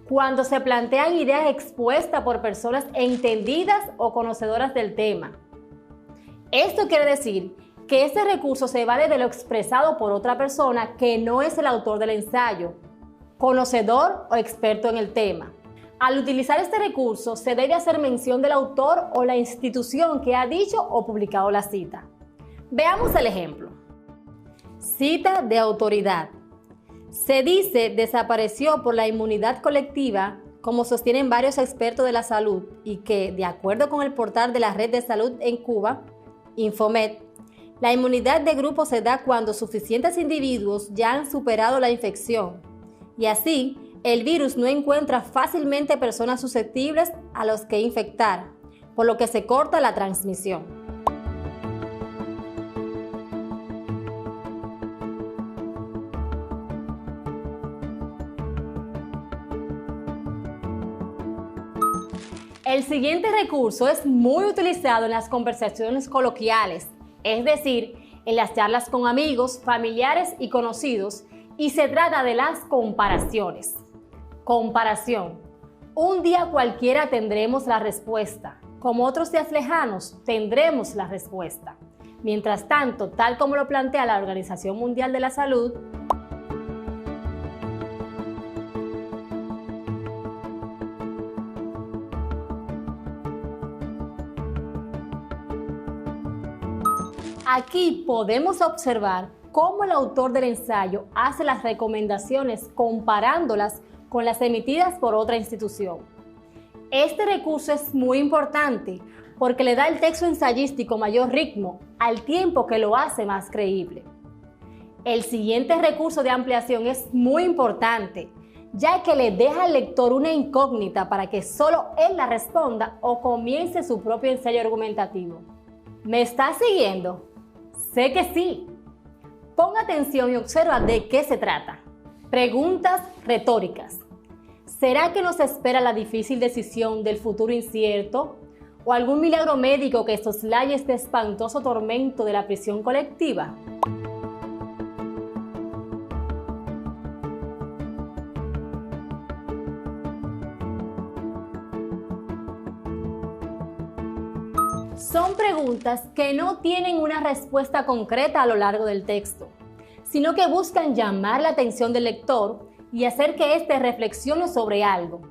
Cuando se plantean ideas expuestas por personas entendidas o conocedoras del tema. Esto quiere decir que este recurso se vale de lo expresado por otra persona que no es el autor del ensayo, conocedor o experto en el tema. Al utilizar este recurso, se debe hacer mención del autor o la institución que ha dicho o publicado la cita. Veamos el ejemplo. Cita de autoridad. Se dice desapareció por la inmunidad colectiva, como sostienen varios expertos de la salud, y que, de acuerdo con el portal de la Red de Salud en Cuba, Infomed, la inmunidad de grupo se da cuando suficientes individuos ya han superado la infección y así el virus no encuentra fácilmente personas susceptibles a los que infectar, por lo que se corta la transmisión. El siguiente recurso es muy utilizado en las conversaciones coloquiales, es decir, en las charlas con amigos, familiares y conocidos, y se trata de las comparaciones. Comparación. Un día cualquiera tendremos la respuesta. Como otros días lejanos, tendremos la respuesta. Mientras tanto, tal como lo plantea la Organización Mundial de la Salud, aquí podemos observar cómo el autor del ensayo hace las recomendaciones comparándolas con las emitidas por otra institución. Este recurso es muy importante porque le da al texto ensayístico mayor ritmo, al tiempo que lo hace más creíble. El siguiente recurso de ampliación es muy importante, ya que le deja al lector una incógnita para que solo él la responda o comience su propio ensayo argumentativo. ¿Me estás siguiendo? Sé que sí. Pon atención y observa de qué se trata. Preguntas retóricas. ¿Será que nos espera la difícil decisión del futuro incierto? ¿O algún milagro médico que soslaye este espantoso tormento de la prisión colectiva? Son preguntas que no tienen una respuesta concreta a lo largo del texto, sino que buscan llamar la atención del lector y hacer que éste reflexione sobre algo.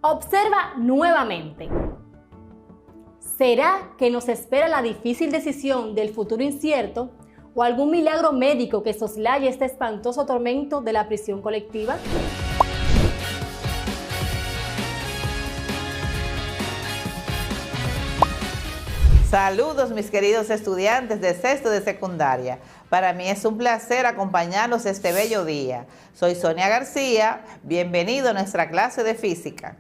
Observa nuevamente. ¿Será que nos espera la difícil decisión del futuro incierto o algún milagro médico que soslaye este espantoso tormento de la prisión colectiva? Saludos mis queridos estudiantes de sexto de secundaria. Para mí es un placer acompañarlos este bello día. Soy Sonia García, bienvenido a nuestra clase de física.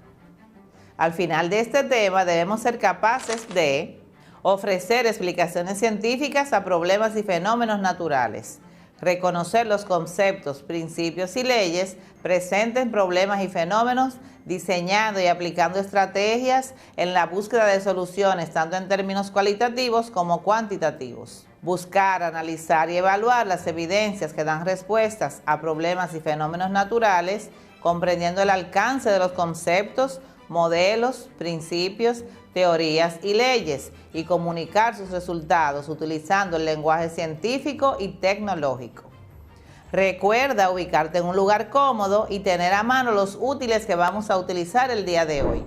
Al final de este tema debemos ser capaces de ofrecer explicaciones científicas a problemas y fenómenos naturales, Reconocer los conceptos, principios y leyes presentes en problemas y fenómenos, diseñando y aplicando estrategias en la búsqueda de soluciones tanto en términos cualitativos como cuantitativos. Buscar, analizar y evaluar las evidencias que dan respuestas a problemas y fenómenos naturales, comprendiendo el alcance de los conceptos, modelos, principios, teorías y leyes, y comunicar sus resultados utilizando el lenguaje científico y tecnológico. Recuerda ubicarte en un lugar cómodo y tener a mano los útiles que vamos a utilizar el día de hoy.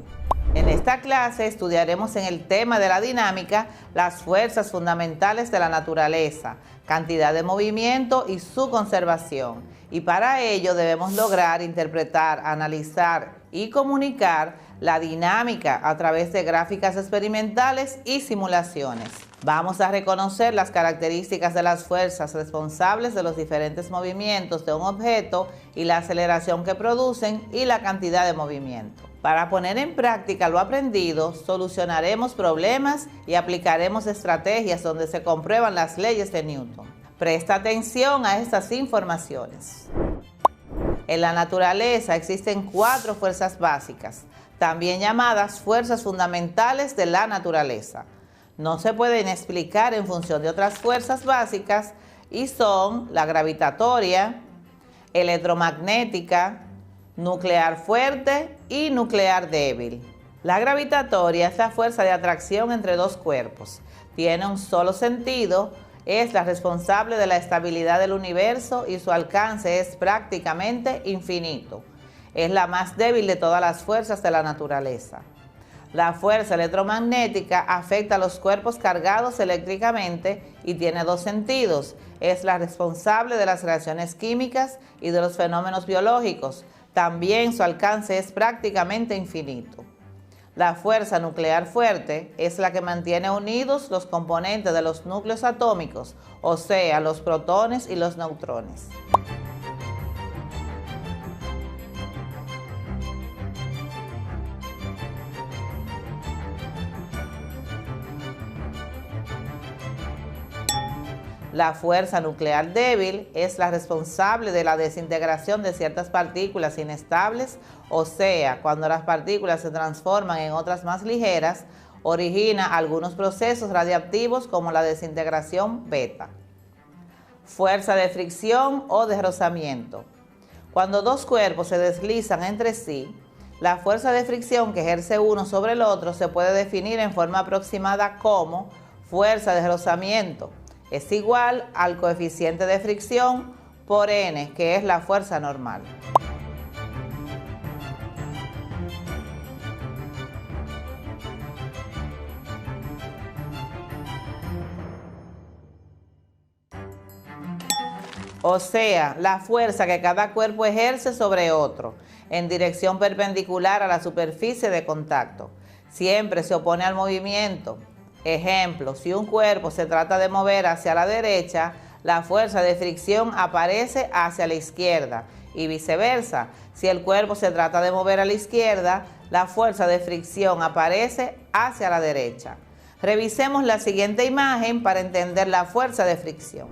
En esta clase estudiaremos en el tema de la dinámica las fuerzas fundamentales de la naturaleza, cantidad de movimiento y su conservación. Y para ello debemos lograr interpretar, analizar y comunicar la dinámica a través de gráficas experimentales y simulaciones. Vamos a reconocer las características de las fuerzas responsables de los diferentes movimientos de un objeto y la aceleración que producen y la cantidad de movimiento. Para poner en práctica lo aprendido, solucionaremos problemas y aplicaremos estrategias donde se comprueban las leyes de Newton. Presta atención a estas informaciones. En la naturaleza existen 4 fuerzas básicas, también llamadas fuerzas fundamentales de la naturaleza. No se pueden explicar en función de otras fuerzas básicas y son la gravitatoria, electromagnética, nuclear fuerte y nuclear débil. La gravitatoria es la fuerza de atracción entre dos cuerpos. Tiene un solo sentido, es la responsable de la estabilidad del universo y su alcance es prácticamente infinito. Es la más débil de todas las fuerzas de la naturaleza. La fuerza electromagnética afecta a los cuerpos cargados eléctricamente y tiene 2 sentidos. Es la responsable de las reacciones químicas y de los fenómenos biológicos. También su alcance es prácticamente infinito. La fuerza nuclear fuerte es la que mantiene unidos los componentes de los núcleos atómicos, o sea, los protones y los neutrones. La fuerza nuclear débil es la responsable de la desintegración de ciertas partículas inestables, o sea, cuando las partículas se transforman en otras más ligeras, origina algunos procesos radiactivos como la desintegración beta. Fuerza de fricción o de rozamiento. Cuando dos cuerpos se deslizan entre sí, la fuerza de fricción que ejerce uno sobre el otro se puede definir en forma aproximada como fuerza de rozamiento. Es igual al coeficiente de fricción por n, que es la fuerza normal. O sea, la fuerza que cada cuerpo ejerce sobre otro, en dirección perpendicular a la superficie de contacto. Siempre se opone al movimiento. Ejemplo, si un cuerpo se trata de mover hacia la derecha, la fuerza de fricción aparece hacia la izquierda y viceversa. Si el cuerpo se trata de mover a la izquierda, la fuerza de fricción aparece hacia la derecha. Revisemos la siguiente imagen para entender la fuerza de fricción.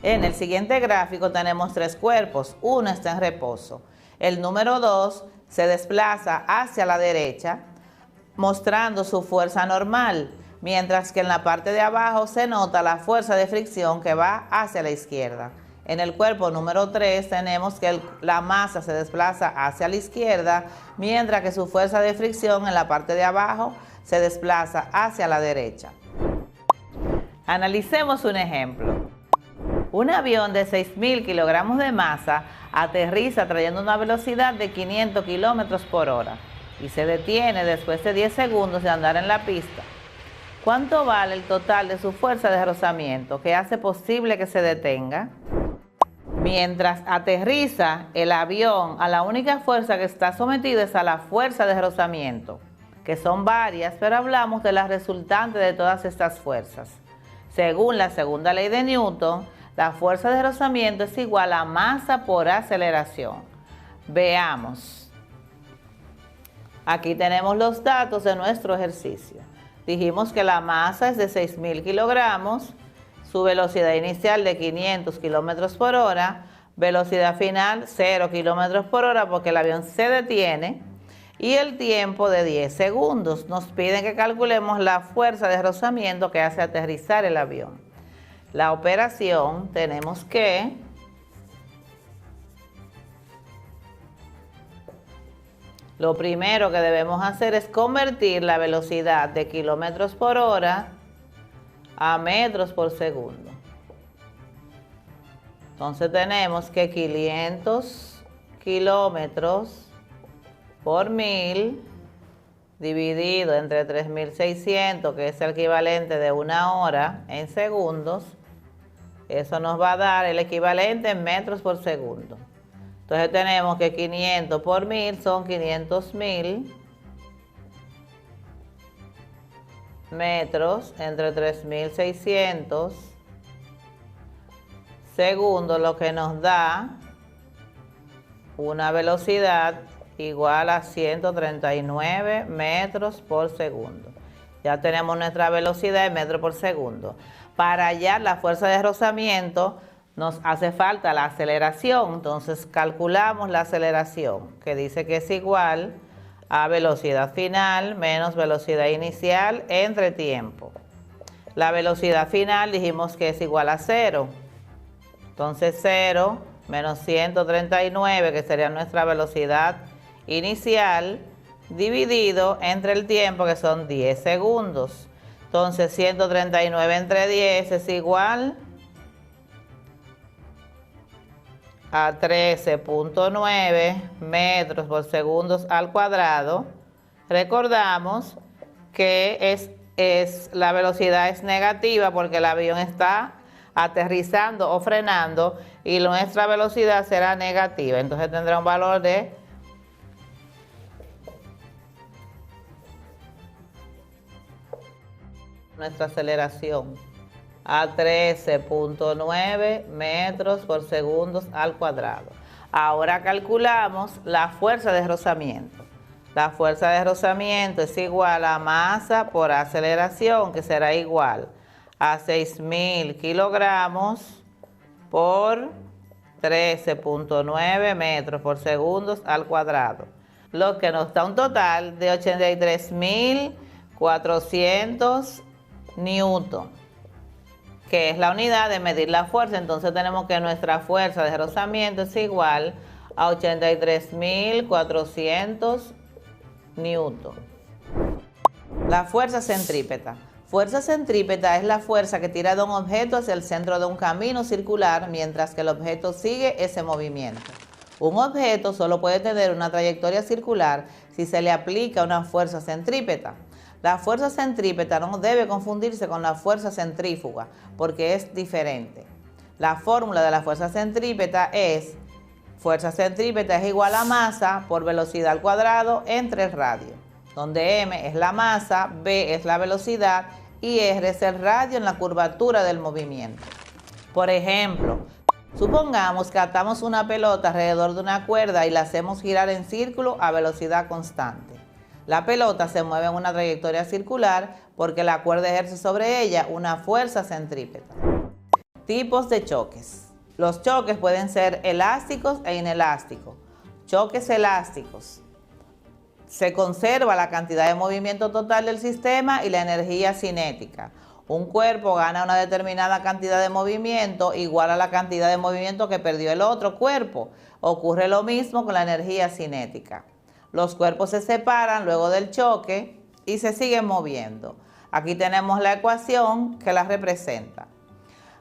En el siguiente gráfico tenemos 3 cuerpos, uno está en reposo. El número 2 se desplaza hacia la derecha, mostrando su fuerza normal, mientras que en la parte de abajo se nota la fuerza de fricción que va hacia la izquierda. En el cuerpo número 3 tenemos que la masa se desplaza hacia la izquierda, mientras que su fuerza de fricción en la parte de abajo se desplaza hacia la derecha. Analicemos un ejemplo. Un avión de 6.000 kilogramos de masa aterriza trayendo una velocidad de 500 kilómetros por hora y se detiene después de 10 segundos de andar en la pista. ¿Cuánto vale el total de su fuerza de rozamiento que hace posible que se detenga? Mientras aterriza el avión, a la única fuerza que está sometido es a la fuerza de rozamiento, que son varias, pero hablamos de las resultantes de todas estas fuerzas. Según la segunda ley de Newton, la fuerza de rozamiento es igual a masa por aceleración. Veamos. Aquí tenemos los datos de nuestro ejercicio. Dijimos que la masa es de 6.000 kilogramos, su velocidad inicial de 500 kilómetros por hora, velocidad final 0 kilómetros por hora porque el avión se detiene y el tiempo de 10 segundos. Nos piden que calculemos la fuerza de rozamiento que hace aterrizar el avión. La operación tenemos que lo primero que debemos hacer es convertir la velocidad de kilómetros por hora a metros por segundo. Entonces tenemos que 500 kilómetros por 1000 dividido entre 3600, que es el equivalente de 1 hora en segundos, eso nos va a dar el equivalente en metros por segundo. Entonces tenemos que 500 por 1000 son 500.000 metros entre 3600 segundos, lo que nos da una velocidad igual a 139 metros por segundo. Ya tenemos nuestra velocidad en metros por segundo. Para hallar la fuerza de rozamiento nos hace falta la aceleración, entonces calculamos la aceleración, que dice que es igual a velocidad final menos velocidad inicial entre tiempo. La velocidad final dijimos que es igual a 0, entonces 0 menos 139, que sería nuestra velocidad inicial, dividido entre el tiempo, que son 10 segundos. Entonces 139 entre 10 es igual a 13.9 metros por segundo al cuadrado. Recordamos que la velocidad es negativa porque el avión está aterrizando o frenando y nuestra velocidad será negativa. Entonces tendrá un valor de nuestra aceleración a 13.9 metros por segundo al cuadrado. Ahora calculamos la fuerza de rozamiento. La fuerza de rozamiento es igual a masa por aceleración, que será igual a 6.000 kilogramos por 13.9 metros por segundo al cuadrado, lo que nos da un total de 83.400 newton, que es la unidad de medir la fuerza. Entonces tenemos que nuestra fuerza de rozamiento es igual a 83.400 newton. La fuerza centrípeta. Fuerza centrípeta es la fuerza que tira de un objeto hacia el centro de un camino circular mientras que el objeto sigue ese movimiento. Un objeto solo puede tener una trayectoria circular si se le aplica una fuerza centrípeta. La fuerza centrípeta no debe confundirse con la fuerza centrífuga porque es diferente. La fórmula de la fuerza centrípeta es igual a masa por velocidad al cuadrado entre radio, donde m es la masa, b es la velocidad y r es el radio en la curvatura del movimiento. Por ejemplo, supongamos que atamos una pelota alrededor de una cuerda y la hacemos girar en círculo a velocidad constante. La pelota se mueve en una trayectoria circular porque la cuerda ejerce sobre ella una fuerza centrípeta. Tipos de choques. Los choques pueden ser elásticos e inelásticos. Choques elásticos. Se conserva la cantidad de movimiento total del sistema y la energía cinética. Un cuerpo gana una determinada cantidad de movimiento igual a la cantidad de movimiento que perdió el otro cuerpo. Ocurre lo mismo con la energía cinética. Los cuerpos se separan luego del choque y se siguen moviendo. Aquí tenemos la ecuación que la representa.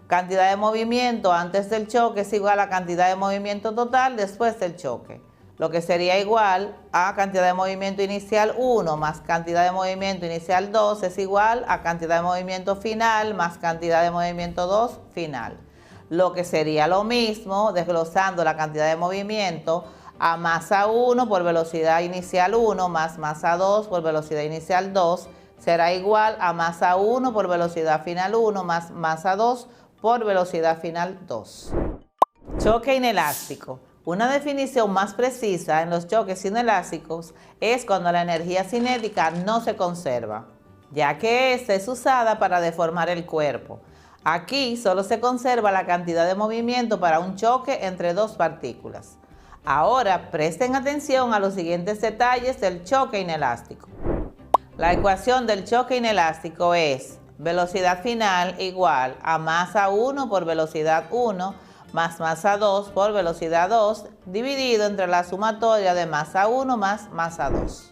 Cantidad de movimiento antes del choque es igual a cantidad de movimiento total después del choque, lo que sería igual a cantidad de movimiento inicial 1 más cantidad de movimiento inicial 2 es igual a cantidad de movimiento final más cantidad de movimiento 2 final. Lo que sería lo mismo, desglosando la cantidad de movimiento, a masa 1 por velocidad inicial 1 más masa 2 por velocidad inicial 2 será igual a masa 1 por velocidad final 1 más masa 2 por velocidad final 2. Choque inelástico. Una definición más precisa en los choques inelásticos es cuando la energía cinética no se conserva. ya que esta es usada para deformar el cuerpo. Aquí solo se conserva la cantidad de movimiento para un choque entre dos partículas. Ahora presten atención a los siguientes detalles del choque inelástico. La ecuación del choque inelástico es velocidad final igual a masa 1 por velocidad 1 más masa 2 por velocidad 2 dividido entre la sumatoria de masa 1 más masa 2.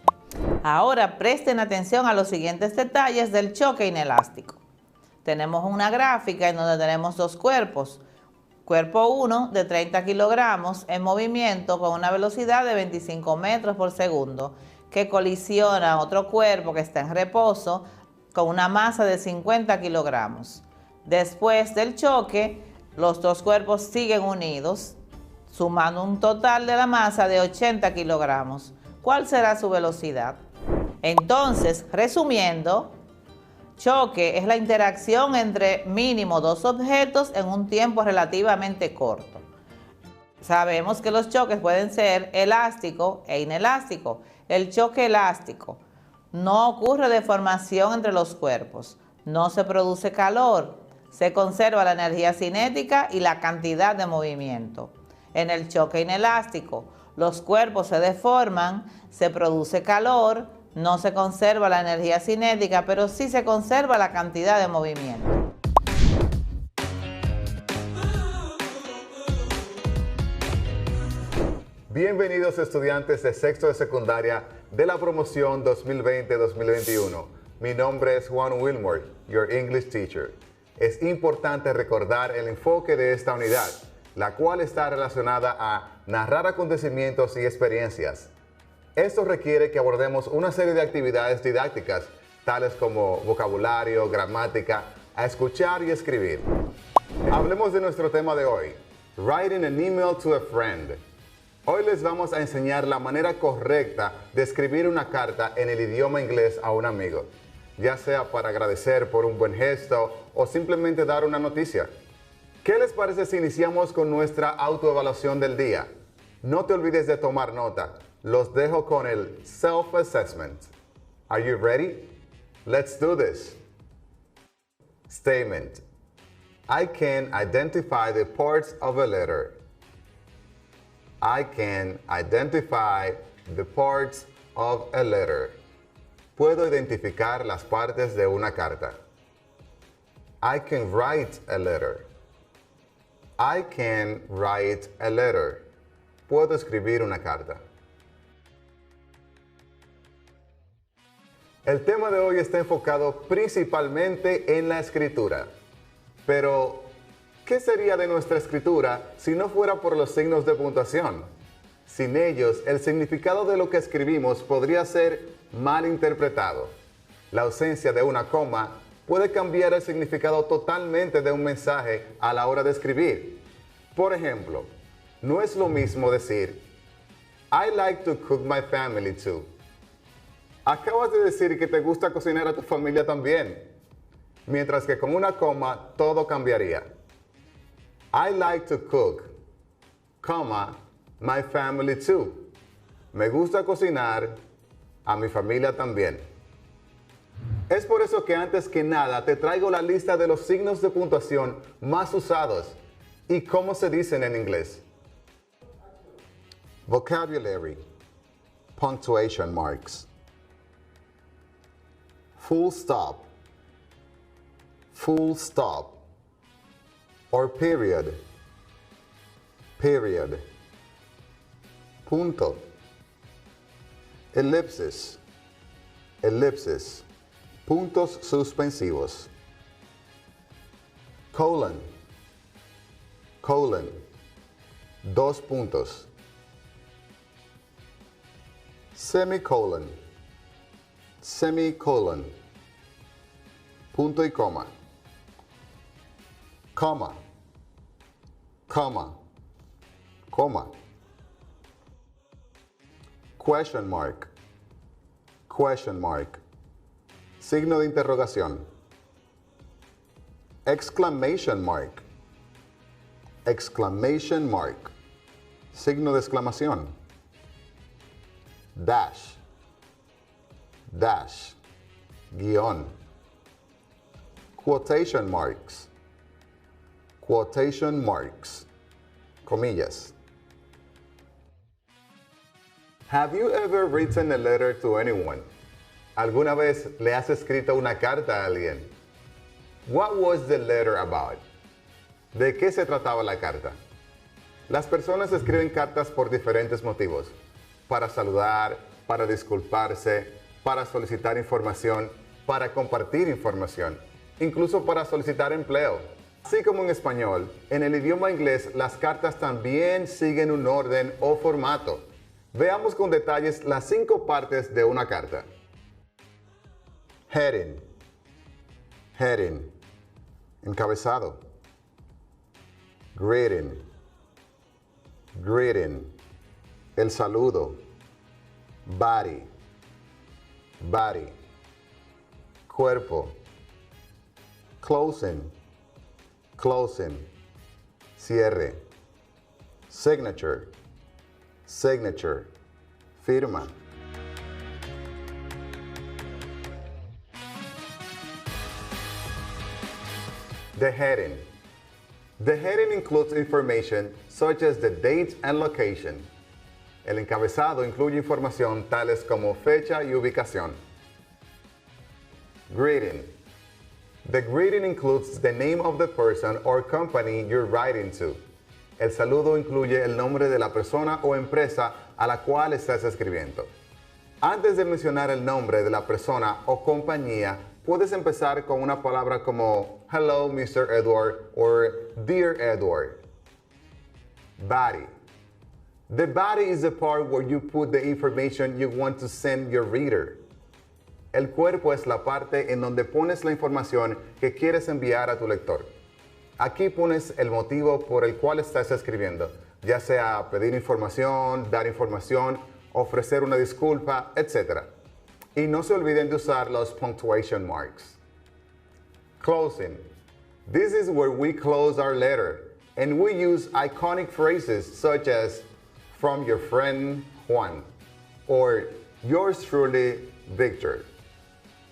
Ahora presten atención a los siguientes detalles del choque inelástico. Tenemos una gráfica en donde tenemos dos cuerpos. Cuerpo 1 de 30 kilogramos en movimiento con una velocidad de 25 metros por segundo que colisiona a otro cuerpo que está en reposo con una masa de 50 kilogramos. Después del choque, los dos cuerpos siguen unidos, sumando un total de la masa de 80 kilogramos. ¿Cuál será su velocidad? Entonces, resumiendo, choque es la interacción entre mínimo dos objetos en un tiempo relativamente corto. Sabemos que los choques pueden ser elástico e inelástico. El choque elástico no ocurre deformación entre los cuerpos, no se produce calor, se conserva la energía cinética y la cantidad de movimiento. En el choque inelástico, los cuerpos se deforman, se produce calor, no se conserva la energía cinética, pero sí se conserva la cantidad de movimiento. Bienvenidos estudiantes de sexto de secundaria de la promoción 2020-2021. Mi nombre es Juan Wilmore, your English teacher. Es importante recordar el enfoque de esta unidad, la cual está relacionada a narrar acontecimientos y experiencias. Esto requiere que abordemos una serie de actividades didácticas, tales como vocabulario, gramática, a escuchar y escribir. Hablemos de nuestro tema de hoy, writing an email to a friend. Hoy les vamos a enseñar la manera correcta de escribir una carta en el idioma inglés a un amigo, ya sea para agradecer por un buen gesto o simplemente dar una noticia. ¿Qué les parece si iniciamos con nuestra autoevaluación del día? No te olvides de tomar nota. Los dejo con el self-assessment. Are you ready? Let's do this. Statement. I can identify the parts of a letter. I can identify the parts of a letter. Puedo identificar las partes de una carta. I can write a letter. I can write a letter. Puedo escribir una carta. El tema de hoy está enfocado principalmente en la escritura. Pero, ¿qué sería de nuestra escritura si no fuera por los signos de puntuación? Sin ellos, el significado de lo que escribimos podría ser mal interpretado. La ausencia de una coma puede cambiar el significado totalmente de un mensaje a la hora de escribir. Por ejemplo, no es lo mismo decir, I like to cook my family too. Acabas de decir que te gusta cocinar a tu familia también. Mientras que con una coma todo cambiaría. I like to cook, comma, my family too. Me gusta cocinar, a mi familia también. Es por eso que antes que nada te traigo la lista de los signos de puntuación más usados y cómo se dicen en inglés. Vocabulary, punctuation marks. Full stop, or period, period. Punto, elipsis, ellipsis, puntos suspensivos. Colon, colon, dos puntos. Semicolon, semicolon, punto y coma. Coma, coma, coma. Question mark, signo de interrogación. Exclamation mark, signo de exclamación. Dash, guión. Quotation marks. Quotation marks. Comillas. Have you ever written a letter to anyone? ¿Alguna vez le has escrito una carta a alguien? What was the letter about? ¿De qué se trataba la carta? Las personas escriben cartas por diferentes motivos. Para saludar, para disculparse, para solicitar información, para compartir información, incluso para solicitar empleo. Así como en español, en el idioma inglés las cartas también siguen un orden o formato. Veamos con detalles las 5 partes de una carta. Heading. Heading. Encabezado. Greeting. Greeting. El saludo. Body. Body. Cuerpo. Closing. Closing. Cierre. Signature. Signature. Firma. The heading. The heading includes information such as the date and location. El encabezado incluye información tales como fecha y ubicación. Greeting. The greeting includes the name of the person or company you're writing to. El saludo incluye el nombre de la persona o empresa a la cual estás escribiendo. Antes de mencionar el nombre de la persona o compañía, puedes empezar con una palabra como Hello, Mr. Edward, or Dear Edward. Body. The body is the part where you put the information you want to send your reader. El cuerpo es la parte en donde pones la información que quieres enviar a tu lector. Aquí pones el motivo por el cual estás escribiendo, ya sea pedir información, dar información, ofrecer una disculpa, etc. Y no se olviden de usar los punctuation marks. Closing. This is where we close our letter, and we use iconic phrases such as from your friend Juan or yours truly Victor.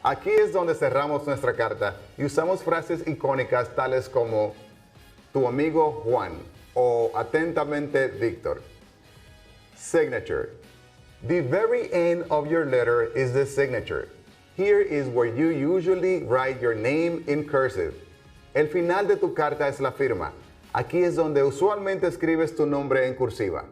Aquí es donde cerramos nuestra carta y usamos frases icónicas tales como tu amigo Juan o atentamente Víctor. Signature. The very end of your letter is the signature. Here is where you usually write your name in cursive. El final de tu carta es la firma. Aquí es donde usualmente escribes tu nombre en cursiva.